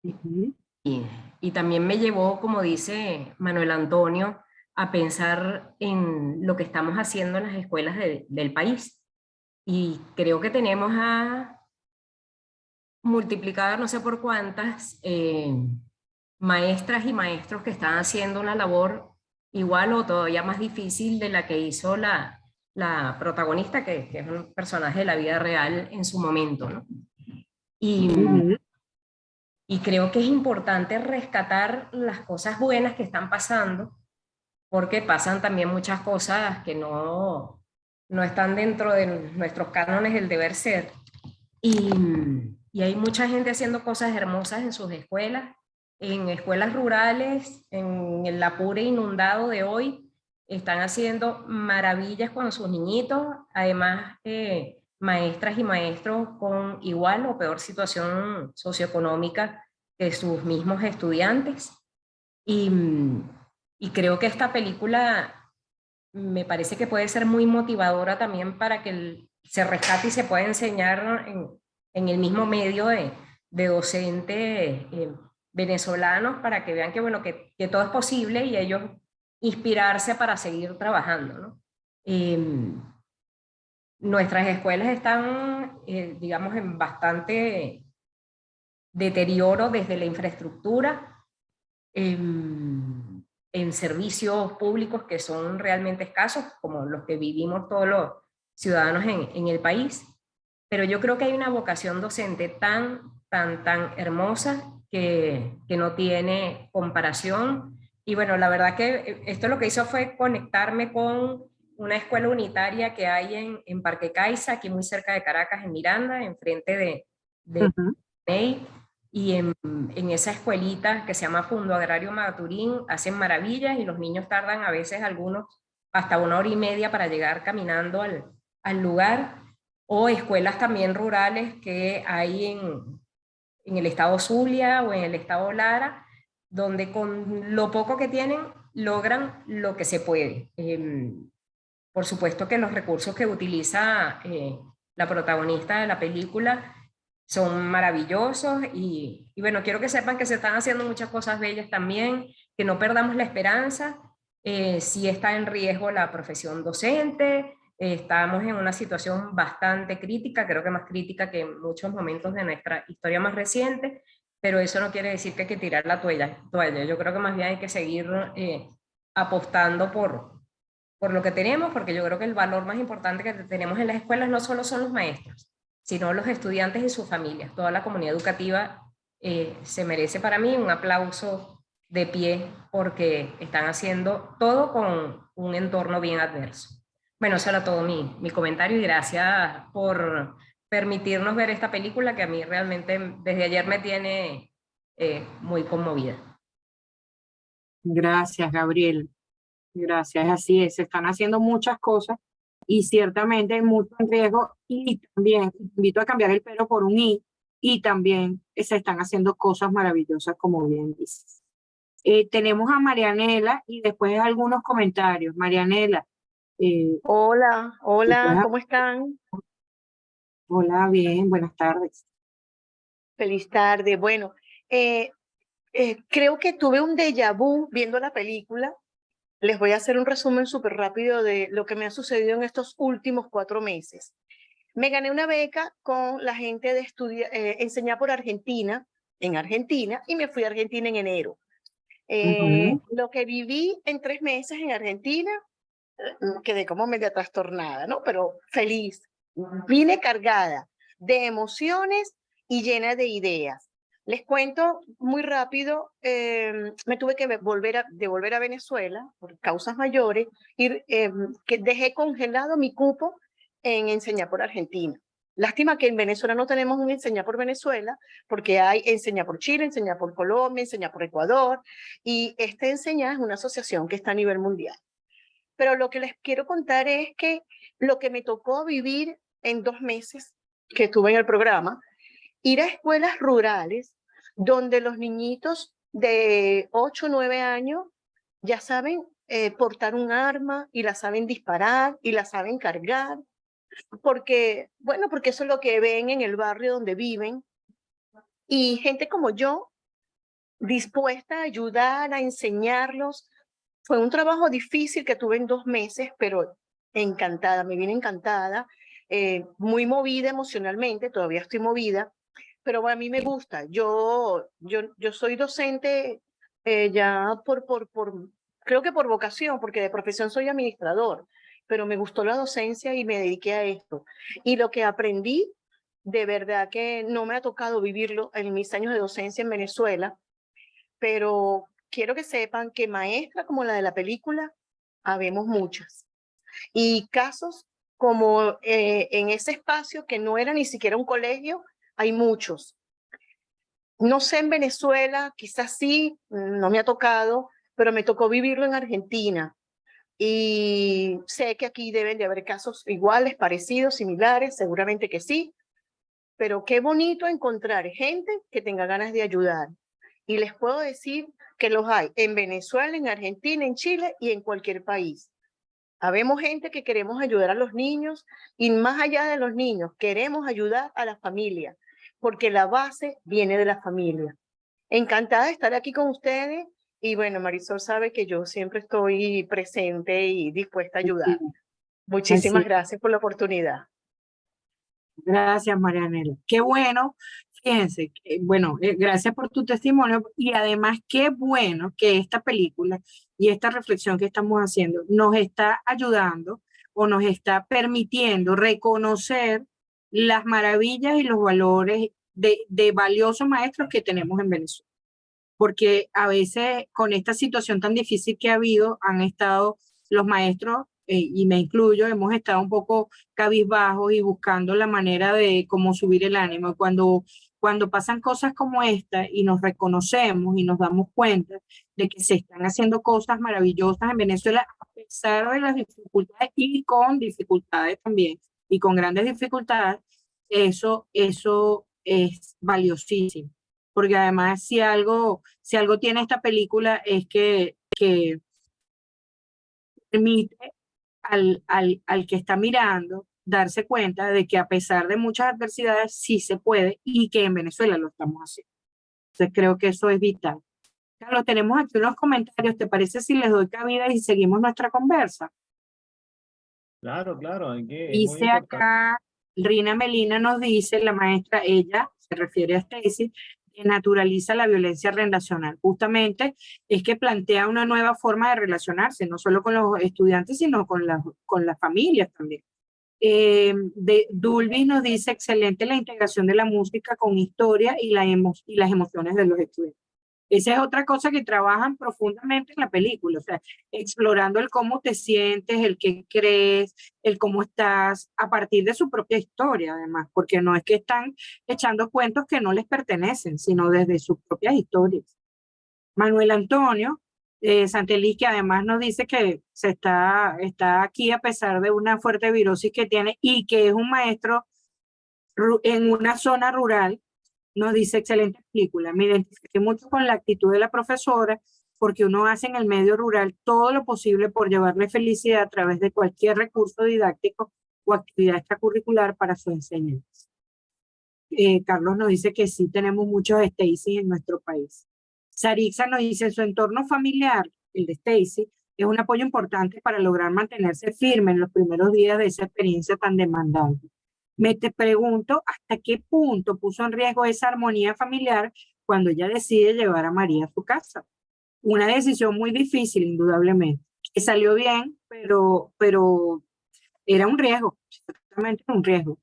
Ujú.
y también me llevó, como dice Manuel Antonio, a pensar en lo que estamos haciendo en las escuelas del país. Y creo que tenemos a multiplicar no sé por cuántas maestras y maestros que están haciendo una labor igual o todavía más difícil de la que hizo la protagonista, que es un personaje de la vida real en su momento, ¿no?
Ujú.
Y creo que es importante rescatar las cosas buenas que están pasando, porque pasan también muchas cosas que no están dentro de nuestros cánones del deber ser. Y hay mucha gente haciendo cosas hermosas en sus escuelas, en escuelas rurales, en el Apure inundado de hoy, están haciendo maravillas con sus niñitos, además maestras y maestros con igual o peor situación socioeconómica que sus mismos estudiantes. Y, y creo que esta película me parece que puede ser muy motivadora también para que se rescate y se pueda enseñar en el mismo medio de docentes venezolanos para que vean que, bueno, que todo es posible y ellos inspirarse para seguir trabajando, ¿no? Nuestras escuelas están, digamos, en bastante deterioro desde la infraestructura, en servicios públicos que son realmente escasos, como los que vivimos todos los ciudadanos en el país. Pero yo creo que hay una vocación docente tan hermosa que no tiene comparación. Y bueno, la verdad que esto lo que hizo fue conectarme con una escuela unitaria que hay en Parque Caiza, aquí muy cerca de Caracas, en Miranda, enfrente de
Ujú.
Ney. Y en esa escuelita que se llama Fundo Agrario Maturín hacen maravillas y los niños tardan a veces algunos hasta 1 hora y media para llegar caminando al lugar. O escuelas también rurales que hay en el estado Zulia o en el estado Lara, donde con lo poco que tienen logran lo que se puede. Por supuesto que los recursos que utiliza la protagonista de la película son maravillosos y bueno, quiero que sepan que se están haciendo muchas cosas bellas también, que no perdamos la esperanza. Sí está en riesgo la profesión docente, estamos en una situación bastante crítica, creo que más crítica que en muchos momentos de nuestra historia más reciente, pero eso no quiere decir que hay que tirar la toalla. Yo creo que más bien hay que seguir apostando por lo que tenemos, porque yo creo que el valor más importante que tenemos en las escuelas no solo son los maestros, sino los estudiantes y sus familias. Toda la comunidad educativa se merece para mí un aplauso de pie porque están haciendo todo con un entorno bien adverso. Bueno, eso era todo mi comentario y gracias por permitirnos ver esta película que a mí realmente desde ayer me tiene muy conmovida.
Gracias, Gabriel. Gracias, así es. Se están haciendo muchas cosas y ciertamente hay mucho en riesgo y también te invito a cambiar el pero por un y también se están haciendo cosas maravillosas, como bien dices. Tenemos a Marianela y después algunos comentarios. Marianela,
Hola, hola,
después
¿cómo están?
hola, bien, buenas tardes.
Feliz tarde. Bueno, eh, creo que tuve un déjà vu viendo la película. Les voy a hacer un resumen súper rápido de lo que me ha sucedido en estos últimos 4 meses. Me gané una beca con la gente de enseñar por Argentina en Argentina y me fui a Argentina en enero. Lo que viví en 3 meses en Argentina, quedé como media trastornada, ¿no? Pero feliz. Vine cargada de emociones y llena de ideas. Les cuento muy rápido, me tuve que devolver a Venezuela por causas mayores y que dejé congelado mi cupo en Enseñar por Argentina. Lástima que en Venezuela no tenemos un Enseñar por Venezuela, porque hay Enseñar por Chile, Enseñar por Colombia, Enseñar por Ecuador, y Enseñar es una asociación que está a nivel mundial. Pero lo que les quiero contar es que lo que me tocó vivir en 2 meses que estuve en el programa, ir a escuelas rurales donde los niñitos de 8 o 9 años ya saben portar un arma y la saben disparar y la saben cargar, porque eso es lo que ven en el barrio donde viven. Y gente como yo, dispuesta a ayudar, a enseñarlos. Fue un trabajo difícil que tuve en 2 meses, pero encantada, me vine encantada, muy movida emocionalmente, todavía estoy movida, pero a mí me gusta. Yo soy docente ya creo que por vocación, porque de profesión soy administrador, pero me gustó la docencia y me dediqué a esto. Y lo que aprendí, de verdad que no me ha tocado vivirlo en mis años de docencia en Venezuela, pero quiero que sepan que maestras como la de la película, habemos muchas. Y casos como en ese espacio que no era ni siquiera un colegio, hay muchos. No sé en Venezuela, quizás sí, no me ha tocado, pero me tocó vivirlo en Argentina. Y sé que aquí deben de haber casos iguales, parecidos, similares, seguramente que sí, pero qué bonito encontrar gente que tenga ganas de ayudar. Y les puedo decir que los hay en Venezuela, en Argentina, en Chile y en cualquier país. Habemos gente que queremos ayudar a los niños y más allá de los niños, queremos ayudar a la familia, porque la base viene de la familia. Encantada de estar aquí con ustedes y bueno, Marisol sabe que yo siempre estoy presente y dispuesta a ayudar. Muchísimas gracias por la oportunidad.
Gracias, Marianela. Qué bueno, fíjense, bueno, gracias por tu testimonio y además qué bueno que esta película y esta reflexión que estamos haciendo nos está ayudando o nos está permitiendo reconocer las maravillas y los valores de valiosos maestros que tenemos en Venezuela. Porque a veces con esta situación tan difícil que ha habido, han estado los maestros, y me incluyo, hemos estado un poco cabizbajos y buscando la manera de cómo subir el ánimo. Cuando pasan cosas como esta y nos reconocemos y nos damos cuenta de que se están haciendo cosas maravillosas en Venezuela, a pesar de las dificultades y con dificultades también, y con grandes dificultades, eso es valiosísimo. Porque además si algo tiene esta película es que permite al que está mirando darse cuenta de que a pesar de muchas adversidades sí se puede y que en Venezuela lo estamos haciendo. Entonces creo que eso es vital. Carlos, tenemos aquí unos comentarios, ¿te parece si les doy cabida y seguimos nuestra conversa?
Claro, es muy
Dice
importante.
acá, Rina Melina nos dice, la maestra, ella se refiere a Stacy, que naturaliza la violencia relacional. Justamente es que plantea una nueva forma de relacionarse, no solo con los estudiantes, sino con las familias también. Dulby nos dice, excelente la integración de la música con historia y las emociones de los estudiantes. Esa es otra cosa que trabajan profundamente en la película, o sea, explorando el cómo te sientes, el qué crees, el cómo estás, a partir de su propia historia, además, porque no es que están echando cuentos que no les pertenecen, sino desde sus propias historias. Manuel Antonio Santeliz, que además nos dice que está aquí a pesar de una fuerte virosis que tiene y que es un maestro en una zona rural. Nos dice, excelente película, me identifiqué mucho con la actitud de la profesora porque uno hace en el medio rural todo lo posible por llevarle felicidad a través de cualquier recurso didáctico o actividad extracurricular para su enseñanza. Carlos nos dice que sí tenemos muchos Stacy en nuestro país. Sarixa nos dice, su entorno familiar, el de Stacy, es un apoyo importante para lograr mantenerse firme en los primeros días de esa experiencia tan demandante. Me te pregunto hasta qué punto puso en riesgo esa armonía familiar cuando ella decide llevar a María a su casa. Una decisión muy difícil, indudablemente, que salió bien, pero era un riesgo, exactamente un riesgo.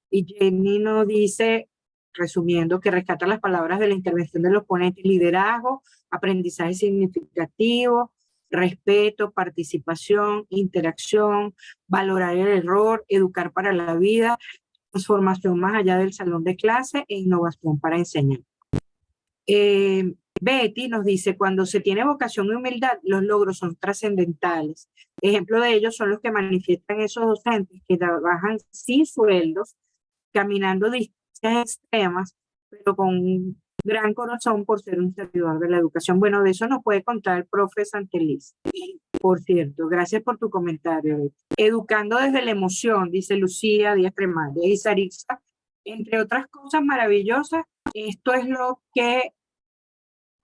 Y Jenny nos dice, resumiendo, que rescata las palabras de la intervención de los ponentes: liderazgo, aprendizaje significativo, respeto, participación, interacción, valorar el error, educar para la vida, transformación más allá del salón de clase e innovación para enseñar. Betty nos dice, cuando se tiene vocación y humildad, los logros son trascendentales. Ejemplo de ellos son los que manifiestan esos docentes que trabajan sin sueldos, caminando distancias extremas, pero con un gran corazón por ser un servidor de la educación. Bueno, de eso nos puede contar el profe Santeliz. Por cierto, gracias por tu comentario, Betty. Educando desde la emoción, dice Lucía Díaz Cremades y Sarixa, entre otras cosas maravillosas, esto es lo que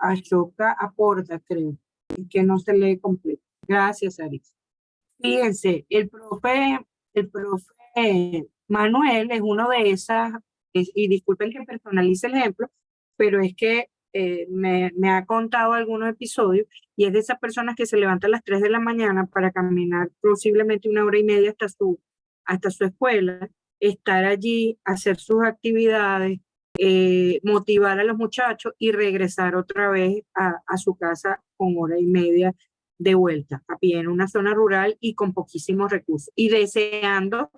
Ashoka aporta, creo, y que no se lee completo. Gracias, Aris. Fíjense, el profe Manuel es uno de esas, y disculpen que personalice el ejemplo, pero es que me ha contado algunos episodios, y es de esas personas que se levantan a las 3 de la mañana para caminar posiblemente 1 hora y media hasta su escuela, estar allí, hacer sus actividades, motivar a los muchachos y regresar otra vez a su casa con 1 hora y media de vuelta, a pie en una zona rural y con poquísimos recursos, y deseando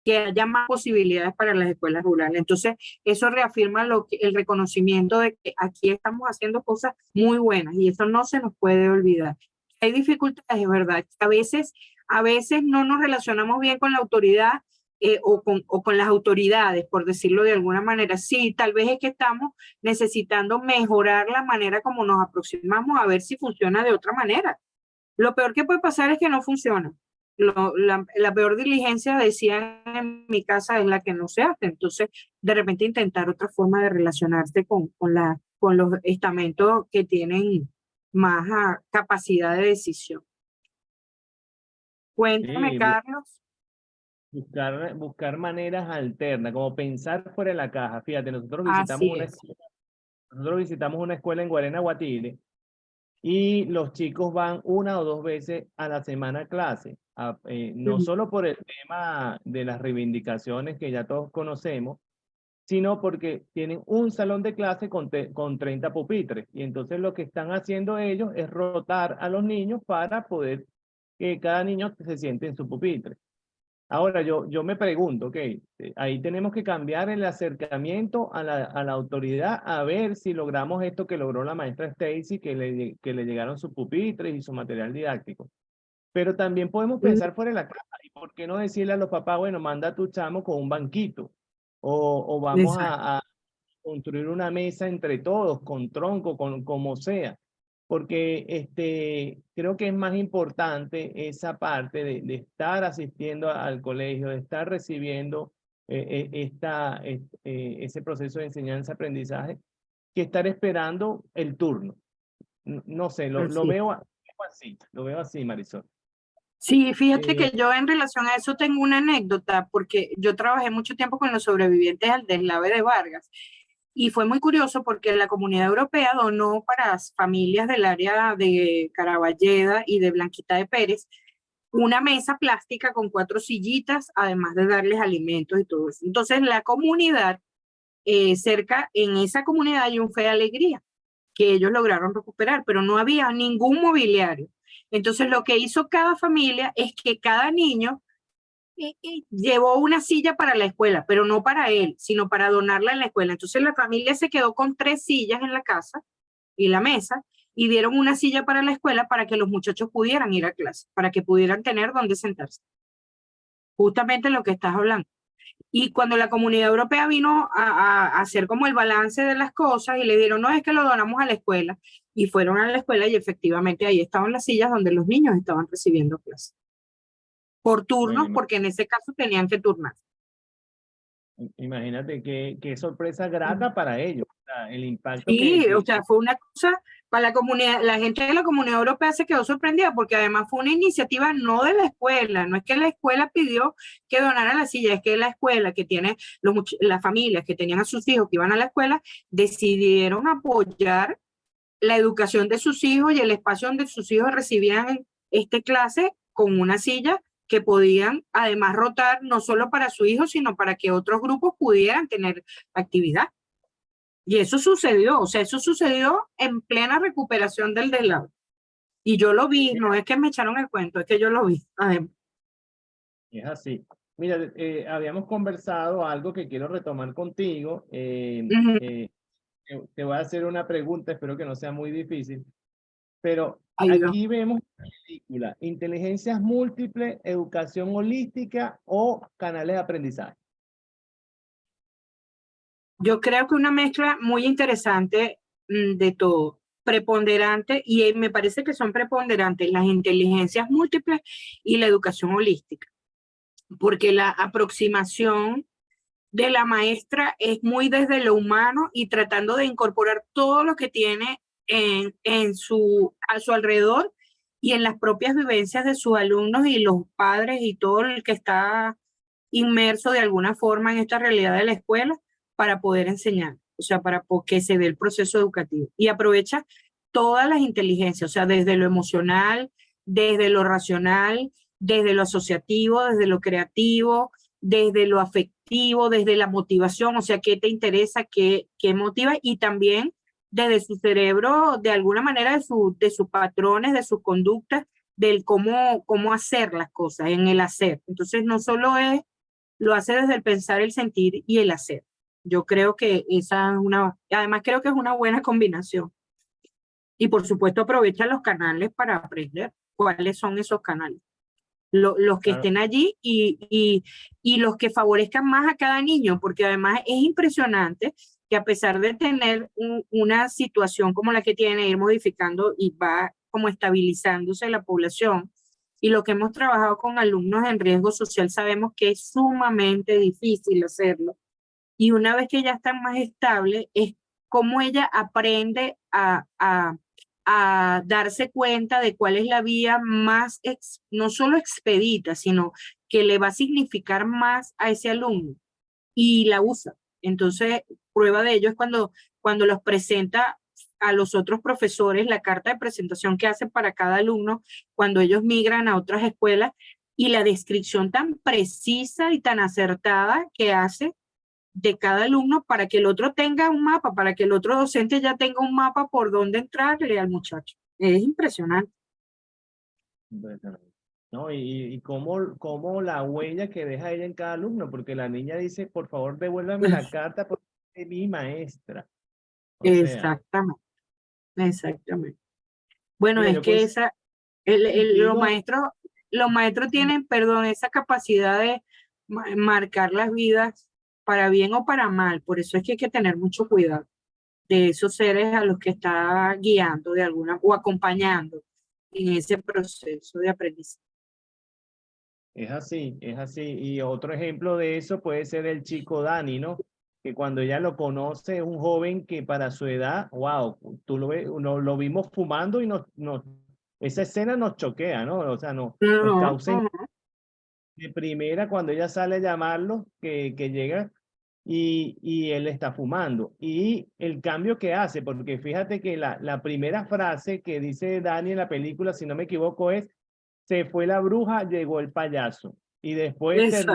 que haya más posibilidades para las escuelas rurales. Entonces, eso reafirma el reconocimiento de que aquí estamos haciendo cosas muy buenas, y eso no se nos puede olvidar. Hay dificultades, es verdad. A veces no nos relacionamos bien con la autoridad, o con las autoridades, por decirlo de alguna manera. Sí, tal vez es que estamos necesitando mejorar la manera como nos aproximamos, a ver si funciona de otra manera. Lo peor que puede pasar es que no funciona. La peor diligencia, decían en mi casa, es la que no se hace. Entonces, de repente intentar otra forma de relacionarse con los estamentos que tienen más capacidad de decisión. Cuéntame,
Sí,
Carlos.
buscar maneras alternas, como pensar fuera de la caja. Fíjate,
Así es.
nosotros visitamos una escuela en Guarena, Guatire, y los chicos van 1 o 2 veces a la semana a clase, no solo por el tema de las reivindicaciones que ya todos conocemos, sino porque tienen un salón de clase con 30 pupitres, y entonces lo que están haciendo ellos es rotar a los niños para poder que cada niño se siente en su pupitre. Ahora, yo me pregunto, ok, ahí tenemos que cambiar el acercamiento a la autoridad, a ver si logramos esto que logró la maestra Stacy, que le llegaron sus pupitres y su material didáctico. Pero también podemos pensar fuera de la caja, y por qué no decirle a los papás, bueno, manda a tu chamo con un banquito, o vamos a construir una mesa entre todos, con tronco, como sea. Porque creo que es más importante esa parte de estar asistiendo al colegio, de estar recibiendo ese proceso de enseñanza-aprendizaje, que estar esperando el turno. No sé, lo veo así, Marisol.
Sí, fíjate que yo en relación a eso tengo una anécdota, porque yo trabajé mucho tiempo con los sobrevivientes al deslave de Vargas, y fue muy curioso porque la Comunidad Europea donó para familias del área de Caraballeda y de Blanquita de Pérez una mesa plástica con 4 sillitas, además de darles alimentos y todo eso. Entonces la comunidad, cerca en esa comunidad hay un Fe de Alegría que ellos lograron recuperar, pero no había ningún mobiliario. Entonces lo que hizo cada familia es que cada niño llevó una silla para la escuela, pero no para él, sino para donarla en la escuela. Entonces la familia se quedó con 3 sillas en la casa y la mesa, y dieron una silla para la escuela para que los muchachos pudieran ir a clase, para que pudieran tener donde sentarse. Justamente lo que estás hablando. Y cuando la Comunidad Europea vino a hacer como el balance de las cosas, y le dieron, no, es que lo donamos a la escuela, y fueron a la escuela y efectivamente ahí estaban las sillas donde los niños estaban recibiendo clases. Por turnos,
Bueno,
porque en ese caso tenían que turnar.
Imagínate qué sorpresa grata para ellos. O sea, el impacto
Sí, o sea, fue una cosa para la comunidad, la gente de la Comunidad Europea se quedó sorprendida porque además fue una iniciativa no de la escuela, no es que la escuela pidió que donaran la silla, es que la escuela que tiene las familias que tenían a sus hijos que iban a la escuela decidieron apoyar la educación de sus hijos y el espacio donde sus hijos recibían clase con una silla que podían además rotar no solo para su hijo, sino para que otros grupos pudieran tener actividad. Y eso sucedió, o sea, eso sucedió en plena recuperación del deslave. Y yo lo vi, no es que me echaron el cuento, es que yo lo vi. Además.
Es así. Mira, habíamos conversado algo que quiero retomar contigo. Te voy a hacer una pregunta, espero que no sea muy difícil. Pero aquí vemos la película, inteligencias múltiples, educación holística o canales de aprendizaje.
Yo creo que una mezcla muy interesante de todo, preponderante, y me parece que son preponderantes las inteligencias múltiples y la educación holística, porque la aproximación de la maestra es muy desde lo humano y tratando de incorporar todo lo que tiene a su alrededor y en las propias vivencias de sus alumnos y los padres y todo el que está inmerso de alguna forma en esta realidad de la escuela para poder enseñar, o sea, para que se dé el proceso educativo. Y aprovecha todas las inteligencias, o sea, desde lo emocional, desde lo racional, desde lo asociativo, desde lo creativo, desde lo afectivo, desde la motivación, o sea, qué te interesa, qué motiva, y también desde su cerebro, de alguna manera, de sus patrones, de sus conductas, del cómo hacer las cosas, en el hacer. Entonces, no solo lo hace desde el pensar, el sentir y el hacer. Yo creo que además creo que es una buena combinación. Y por supuesto aprovecha los canales para aprender cuáles son esos canales. Los que estén allí y los que favorezcan más a cada niño, porque además es impresionante que a pesar de tener una situación como la que tiene, ir modificando y va como estabilizándose la población, y lo que hemos trabajado con alumnos en riesgo social sabemos que es sumamente difícil hacerlo. Y una vez que ya están más estables, es cómo ella aprende a darse cuenta de cuál es la vía más, no solo expedita, sino que le va a significar más a ese alumno y la usa. Entonces, prueba de ello es cuando los presenta a los otros profesores, la carta de presentación que hacen para cada alumno, cuando ellos migran a otras escuelas, y la descripción tan precisa y tan acertada que hace de cada alumno para que el otro tenga un mapa, para que el otro docente ya tenga un mapa por dónde entrarle al muchacho. Es impresionante.
¿No? Y cómo la huella que deja ella en cada alumno, porque la niña dice, por favor, devuélvame la carta porque es mi maestra.
Exactamente. Bueno,
mira,
es que los maestros tienen, perdón, esa capacidad de marcar las vidas para bien o para mal. Por eso es que hay que tener mucho cuidado de esos seres a los que está guiando de alguna o acompañando en ese proceso de aprendizaje.
Es así, es así. Y otro ejemplo de eso puede ser el chico Dani, ¿no? Que cuando ella lo conoce es un joven que para su edad, wow, tú lo ves, lo vimos fumando y esa escena nos choquea, ¿no? O sea, nos causa de primera cuando ella sale a llamarlo, que llega y él está fumando. Y el cambio que hace, porque fíjate que la primera frase que dice Dani en la película, si no me equivoco, es: se fue la bruja, llegó el payaso. Y después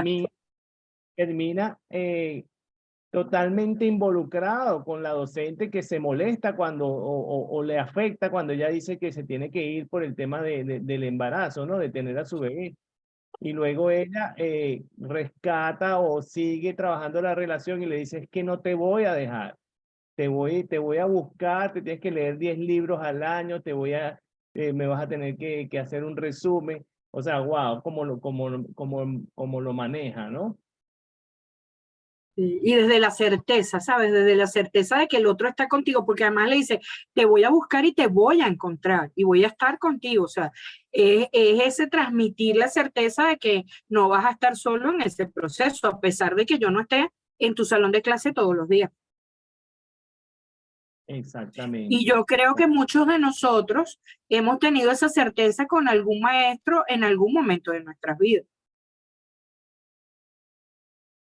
termina totalmente involucrado con la docente que se molesta cuando o le afecta cuando ella dice que se tiene que ir por el tema del embarazo, ¿no? De tener a su bebé. Y luego ella rescata o sigue trabajando la relación y le dice: es que no te voy a dejar. Te voy a buscar, te tienes que leer 10 libros al año, me vas a tener que hacer un resumen. O sea, wow, como lo maneja, ¿no?
Y desde la certeza, ¿sabes? Desde la certeza de que el otro está contigo, porque además le dice, te voy a buscar y te voy a encontrar y voy a estar contigo. O sea, es ese transmitir la certeza de que no vas a estar solo en ese proceso, a pesar de que yo no esté en tu salón de clase todos los días.
Exactamente.
Y yo creo que muchos de nosotros hemos tenido esa certeza con algún maestro en algún momento de nuestras vidas.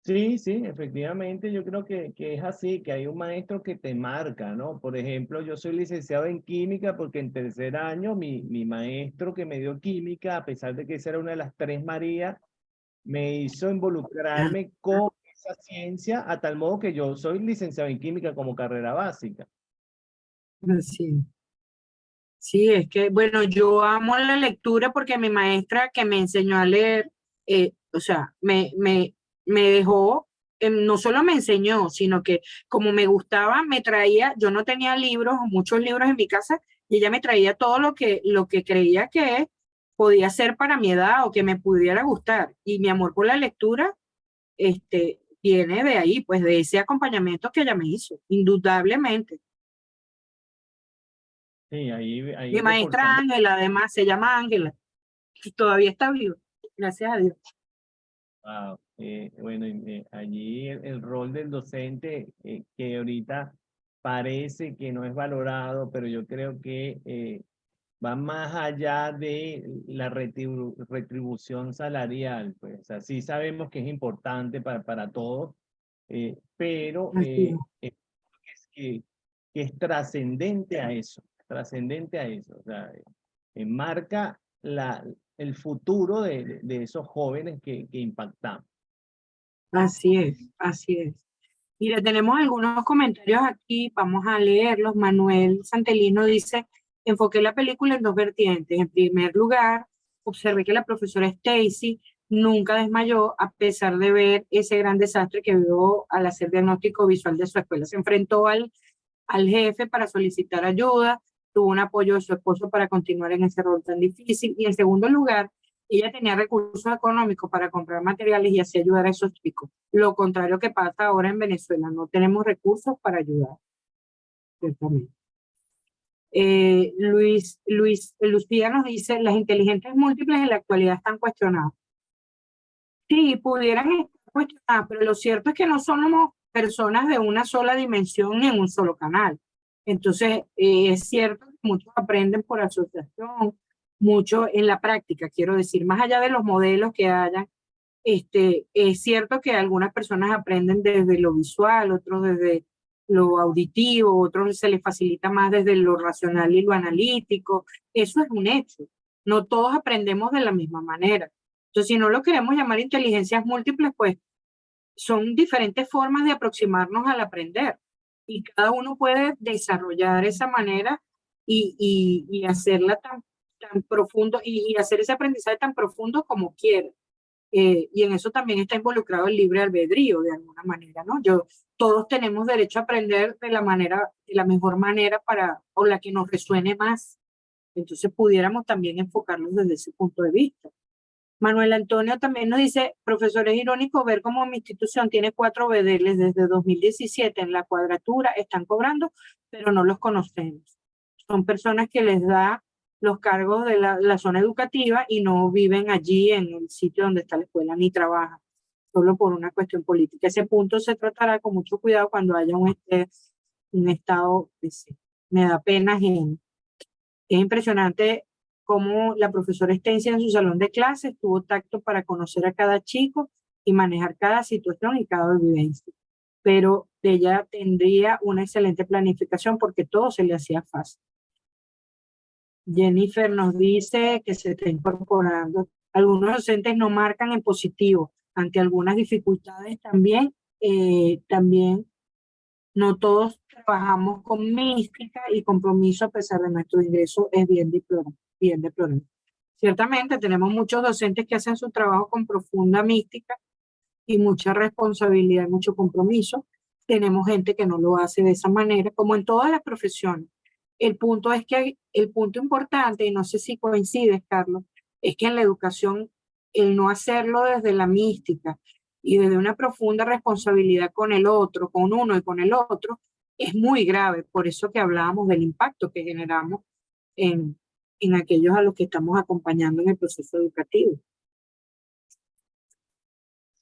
Sí, sí, efectivamente, yo creo que es así, que hay un maestro que te marca, ¿no? Por ejemplo, yo soy licenciado en química porque en tercer año mi maestro que me dio química, a pesar de que esa era una de las tres Marías, me hizo involucrarme con esa ciencia a tal modo que yo soy licenciado en química como carrera básica.
Sí. Sí, es que, bueno, yo amo la lectura porque mi maestra que me enseñó a leer, o sea, me dejó, no solo me enseñó, sino que como me gustaba, me traía, yo no tenía libros, muchos libros en mi casa, y ella me traía todo lo que creía que podía ser para mi edad o que me pudiera gustar. Y mi amor por la lectura, viene de ahí, pues de ese acompañamiento que ella me hizo, indudablemente.
Sí, ahí
Mi maestra
reforzamos.
Ángela, además, se llama Ángela, y todavía está viva, gracias a Dios.
Wow. Bueno, allí el rol del docente, que ahorita parece que no es valorado, pero yo creo que va más allá de la retribución salarial. Pues, o sea, sí sabemos que es importante para todos, pero
Así es.
es que es trascendente a eso. O sea, marca el futuro de esos jóvenes que impactamos.
Así es, así es. Mire, tenemos algunos comentarios aquí, vamos a leerlos. Manuel Santelino dice, enfoqué la película en dos vertientes. En primer lugar, observé que la profesora Stacy nunca desmayó a pesar de ver ese gran desastre que vio al hacer diagnóstico visual de su escuela. Se enfrentó al jefe para solicitar ayuda, tuvo un apoyo de su esposo para continuar en ese rol tan difícil. Y en segundo lugar, ella tenía recursos económicos para comprar materiales y así ayudar a esos chicos. Lo contrario que pasa ahora en Venezuela, no tenemos recursos para ayudar. Ciertamente. Lucía nos dice, las inteligentes múltiples en la actualidad están cuestionadas. Sí, pudieran estar cuestionadas, pero lo cierto es que no somos personas de una sola dimensión ni en un solo canal. Entonces, es cierto que muchos aprenden por asociación, mucho en la práctica, quiero decir, más allá de los modelos que hayan, es cierto que algunas personas aprenden desde lo visual, otros desde lo auditivo, otros se les facilita más desde lo racional y lo analítico. Eso es un hecho. No todos aprendemos de la misma manera. Entonces, si no lo queremos llamar inteligencias múltiples, pues son diferentes formas de aproximarnos al aprender. Y cada uno puede desarrollar esa manera y hacerla tan profundo y hacer ese aprendizaje tan profundo como quiera. Y en eso también está involucrado el libre albedrío, de alguna manera, ¿no? Todos tenemos derecho a aprender de la mejor manera o la que nos resuene más. Entonces pudiéramos también enfocarnos desde ese punto de vista. Manuel Antonio también nos dice, profesor, es irónico ver cómo mi institución tiene 4 bedeles desde 2017 en la cuadratura, están cobrando, pero no los conocemos. Son personas que les da los cargos de la zona educativa y no viven allí en el sitio donde está la escuela ni trabajan, solo por una cuestión política. Ese punto se tratará con mucho cuidado cuando haya un estado, me da pena ajena. Es impresionante cómo la profesora Estencia en su salón de clases tuvo tacto para conocer a cada chico y manejar cada situación y cada vivencia. Pero ella tendría una excelente planificación porque todo se le hacía fácil. Jennifer nos dice que se está incorporando. Algunos docentes no marcan en positivo ante algunas dificultades también no todos trabajamos con mística y compromiso a pesar de nuestro ingreso es bien deplorable. Ciertamente tenemos muchos docentes que hacen su trabajo con profunda mística y mucha responsabilidad, mucho compromiso. Tenemos gente que no lo hace de esa manera, como en todas las profesiones. El punto es que el punto importante, y no sé si coincides, Carlos, es que en la educación el no hacerlo desde la mística y desde una profunda responsabilidad con el otro, con uno y con el otro, es muy grave. Por eso que hablábamos del impacto que generamos en aquellos a los que estamos acompañando en el proceso educativo.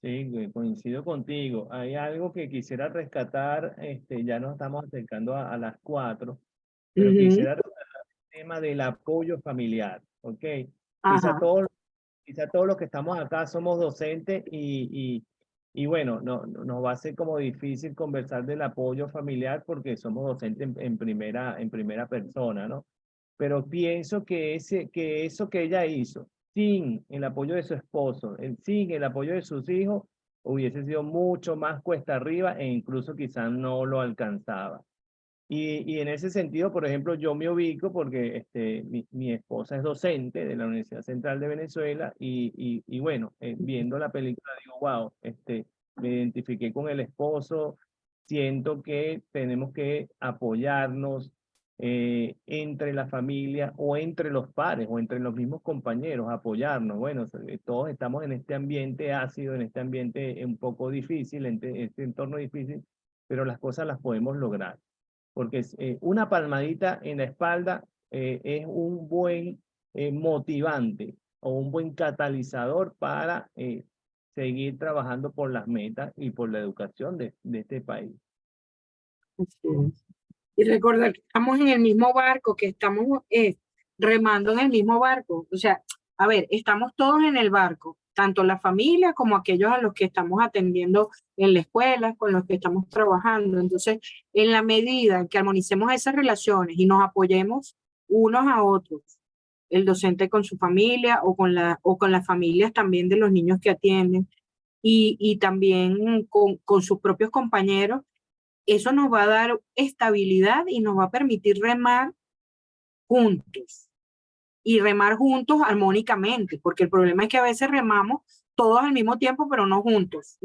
Sí, coincido contigo. Hay algo que quisiera rescatar, ya nos estamos acercando a las 4, pero
Ujú.
quisiera rescatar el tema del apoyo familiar, ¿ok? Quizá
Ajá.
todos, quizá todos los que estamos acá somos docentes y bueno, nos va a ser como difícil conversar del apoyo familiar porque somos docentes en primera persona, ¿no? Pero pienso que eso que ella hizo, sin el apoyo de su esposo, sin el apoyo de sus hijos, hubiese sido mucho más cuesta arriba e incluso quizás no lo alcanzaba. Y en ese sentido, por ejemplo, yo me ubico porque mi esposa es docente de la Universidad Central de Venezuela y bueno, viendo la película digo, wow, me identifiqué con el esposo, siento que tenemos que apoyarnos entre la familia o entre los pares o entre los mismos compañeros, apoyarnos. Bueno, todos estamos en este ambiente ácido, en este ambiente un poco difícil, en este entorno difícil, pero las cosas las podemos lograr porque una palmadita en la espalda es un buen motivante o un buen catalizador para seguir trabajando por las metas y por la educación de este país.
Así es. Y recordar que estamos en el mismo barco, que estamos remando en el mismo barco. O sea, a ver, estamos todos en el barco, tanto la familia como aquellos a los que estamos atendiendo en la escuela, con los que estamos trabajando. Entonces, en la medida en que armonicemos esas relaciones y nos apoyemos unos a otros, el docente con su familia o con las familias también de los niños que atienden y también con sus propios compañeros, eso nos va a dar estabilidad y nos va a permitir remar juntos y remar juntos armónicamente, porque el problema es que a veces remamos todos al mismo tiempo, pero no juntos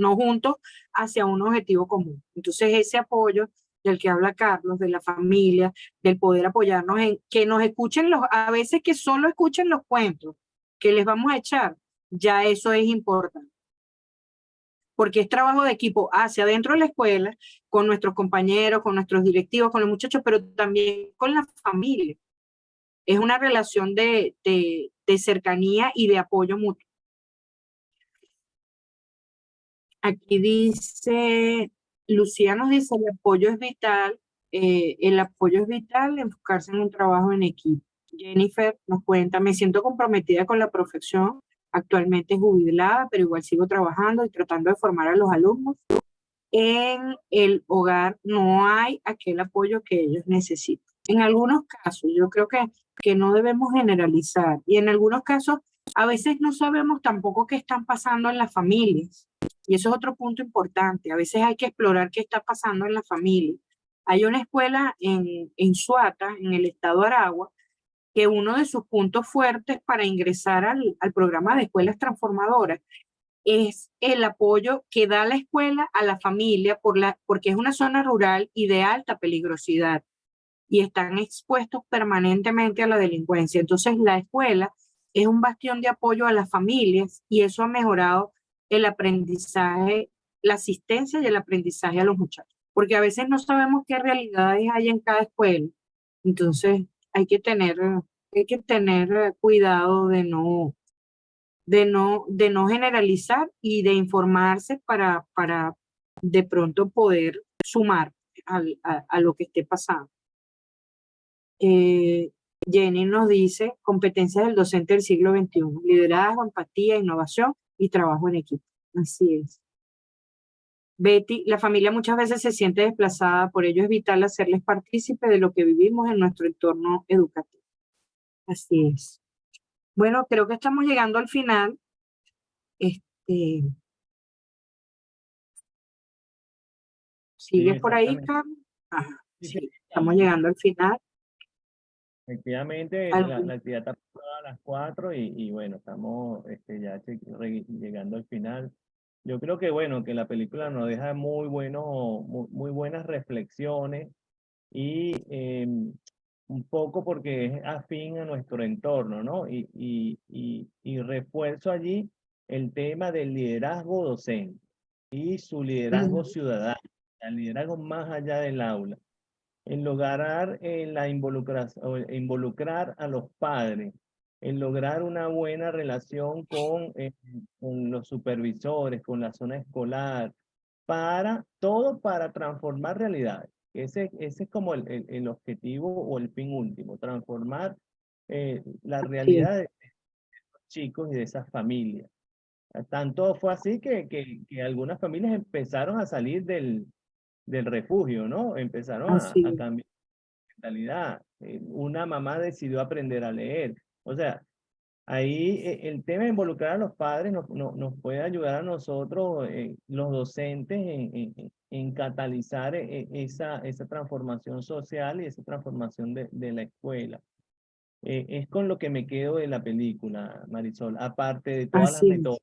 hacia un objetivo común. Entonces ese apoyo del que habla Carlos, de la familia, del poder apoyarnos en que nos escuchen a veces que solo escuchen los cuentos que les vamos a echar, ya eso es importante porque es trabajo de equipo hacia adentro de la escuela, con nuestros compañeros, con nuestros directivos, con los muchachos, pero también con la familia. Es una relación de cercanía y de apoyo mutuo. Aquí dice, Lucía nos dice, el apoyo es vital, enfocarse en un trabajo en equipo. Jennifer nos cuenta, me siento comprometida con la profesión, actualmente jubilada, pero igual sigo trabajando y tratando de formar a los alumnos. En el hogar no hay aquel apoyo que ellos necesitan. En algunos casos, yo creo que no debemos generalizar y en algunos casos a veces no sabemos tampoco qué están pasando en las familias. Y eso es otro punto importante. A veces hay que explorar qué está pasando en la familia. Hay una escuela en Suata, en el estado de Aragua, que uno de sus puntos fuertes para ingresar al programa de escuelas transformadoras es el apoyo que da la escuela a la familia porque es una zona rural y de alta peligrosidad y están expuestos permanentemente a la delincuencia. Entonces la escuela es un bastión de apoyo a las familias y eso ha mejorado el aprendizaje, la asistencia y el aprendizaje a los muchachos, porque a veces no sabemos qué realidades hay en cada escuela. Entonces hay que tener cuidado de no generalizar y de informarse para de pronto poder sumar a lo que esté pasando. Jenny nos dice, competencias del docente del siglo XXI, liderazgo, empatía, innovación y trabajo en equipo. Así es. Betty, la familia muchas veces se siente desplazada, por ello es vital hacerles partícipe de lo que vivimos en nuestro entorno educativo. Así es. Bueno, creo que estamos llegando al final. Este,
Sí,
¿Sigues por ahí,
exactamente.
Carlos? Ajá,
Sí,
sí,
sí,
estamos llegando al final.
efectivamente, la actividad está programada a las 4 y bueno, estamos llegando al final. Yo creo que bueno, que la película nos deja muy buenas reflexiones y un poco porque es afín a nuestro entorno, ¿no? Y refuerzo allí el tema del liderazgo docente y su liderazgo ciudadano, el liderazgo más allá del aula en lograr involucrar a los padres el lograr una buena relación con los supervisores, con la zona escolar, para transformar realidades. Ese es como el objetivo o el fin último, transformar la
Sí,
realidad de los chicos y de esas familias. Tanto fue así que algunas familias empezaron a salir del refugio, ¿no? Empezaron a
así.
cambiar de mentalidad. Una mamá decidió aprender a leer. O sea, ahí el tema de involucrar a los padres nos puede ayudar a nosotros, los docentes, en catalizar esa transformación social y esa transformación de la escuela. Es con lo que me quedo de la película, Marisol, aparte de todas las
Así
metodologías,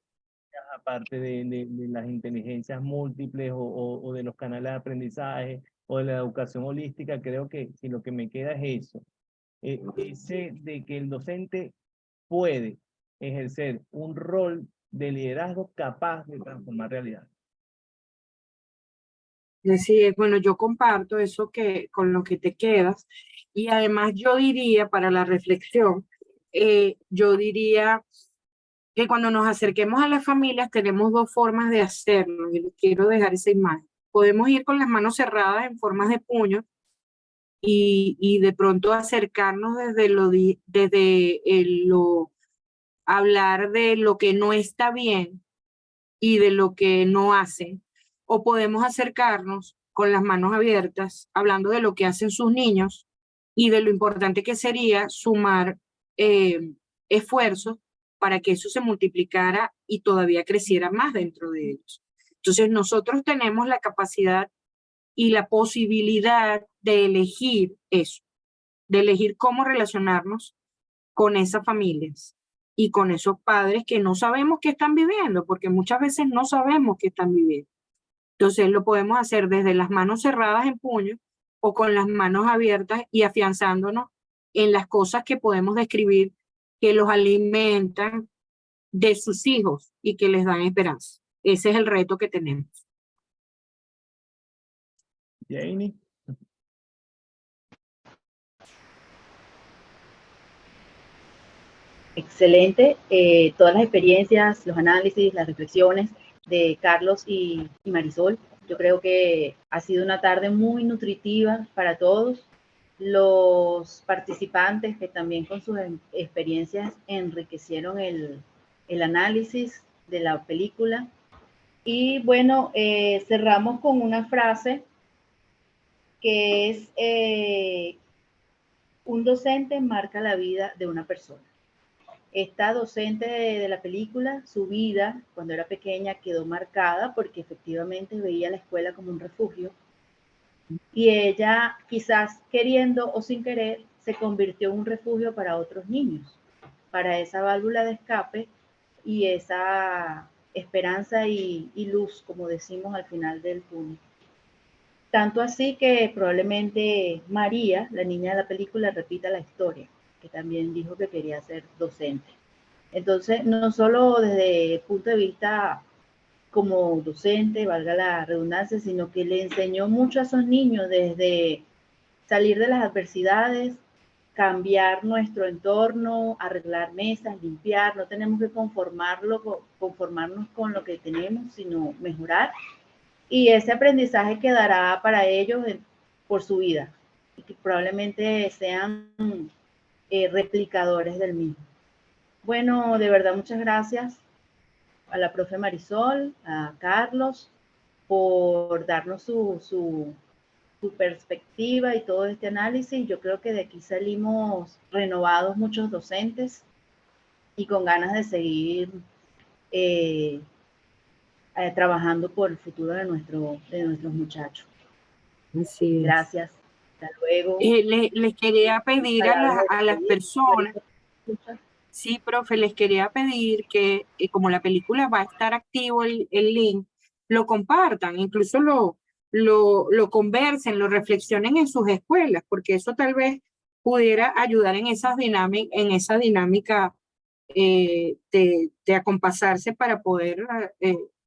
es.
aparte de las inteligencias múltiples o de los canales de aprendizaje o de la educación holística, creo que lo que me queda es eso, ese de que el docente puede ejercer un rol de liderazgo capaz de transformar realidad.
Así es. Bueno, yo comparto eso que con lo que te quedas. Y además yo diría, para la reflexión, yo diría que cuando nos acerquemos a las familias tenemos dos formas de hacerlo. Y les quiero dejar esa imagen. Podemos ir con las manos cerradas en formas de puño y de pronto acercarnos desde hablar de lo que no está bien y de lo que no hacen, o podemos acercarnos con las manos abiertas, hablando de lo que hacen sus niños y de lo importante que sería sumar esfuerzos para que eso se multiplicara y todavía creciera más dentro de ellos. Entonces nosotros tenemos la capacidad y la posibilidad de elegir eso, de elegir cómo relacionarnos con esas familias y con esos padres que no sabemos qué están viviendo, porque muchas veces no sabemos qué están viviendo. Entonces lo podemos hacer desde las manos cerradas en puño o con las manos abiertas y afianzándonos en las cosas que podemos describir que los alimentan de sus hijos y que les dan esperanza. Ese es el reto que tenemos.
Janie.
Excelente. Todas las experiencias, los análisis, las reflexiones de Carlos y Marisol. Yo creo que ha sido una tarde muy nutritiva para todos. Los participantes que también con sus experiencias enriquecieron el análisis de la película. Y bueno, cerramos con una frase que es, un docente marca la vida de una persona. Esta docente de la película, su vida cuando era pequeña quedó marcada porque efectivamente veía la escuela como un refugio y ella, quizás queriendo o sin querer, se convirtió en un refugio para otros niños, para esa válvula de escape y esa esperanza y luz, como decimos al final del túnel. Tanto así que probablemente María, la niña de la película, repita la historia, que también dijo que quería ser docente. Entonces, no solo desde el punto de vista como docente, valga la redundancia, sino que le enseñó mucho a esos niños desde salir de las adversidades, cambiar nuestro entorno, arreglar mesas, limpiar, no tenemos que conformarnos con lo que tenemos, sino mejorar. Y ese aprendizaje quedará para ellos por su vida y que probablemente sean replicadores del mismo. Bueno, de verdad, muchas gracias a la profe Marisol, a Carlos, por darnos su perspectiva y todo este análisis. Yo creo que de aquí salimos renovados muchos docentes y con ganas de seguir trabajando por el futuro de nuestros muchachos.
Así es.
Gracias. Hasta luego.
Les quería pedir a las personas, sí, profe, les quería pedir que como la película va a estar activo el link, lo compartan, incluso lo conversen, lo reflexionen en sus escuelas, porque eso tal vez pudiera ayudar en esa dinámica de acompasarse para poder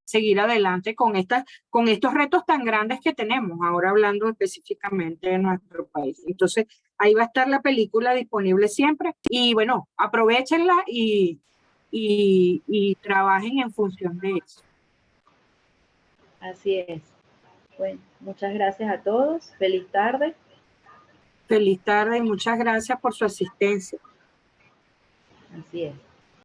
seguir adelante con estos retos tan grandes que tenemos, ahora hablando específicamente de nuestro país. Entonces, ahí va a estar la película disponible siempre. Y bueno, aprovechenla y trabajen en función de eso.
Así es. Bueno, muchas gracias a todos. Feliz tarde.
Feliz tarde y muchas gracias por su asistencia.
Así es.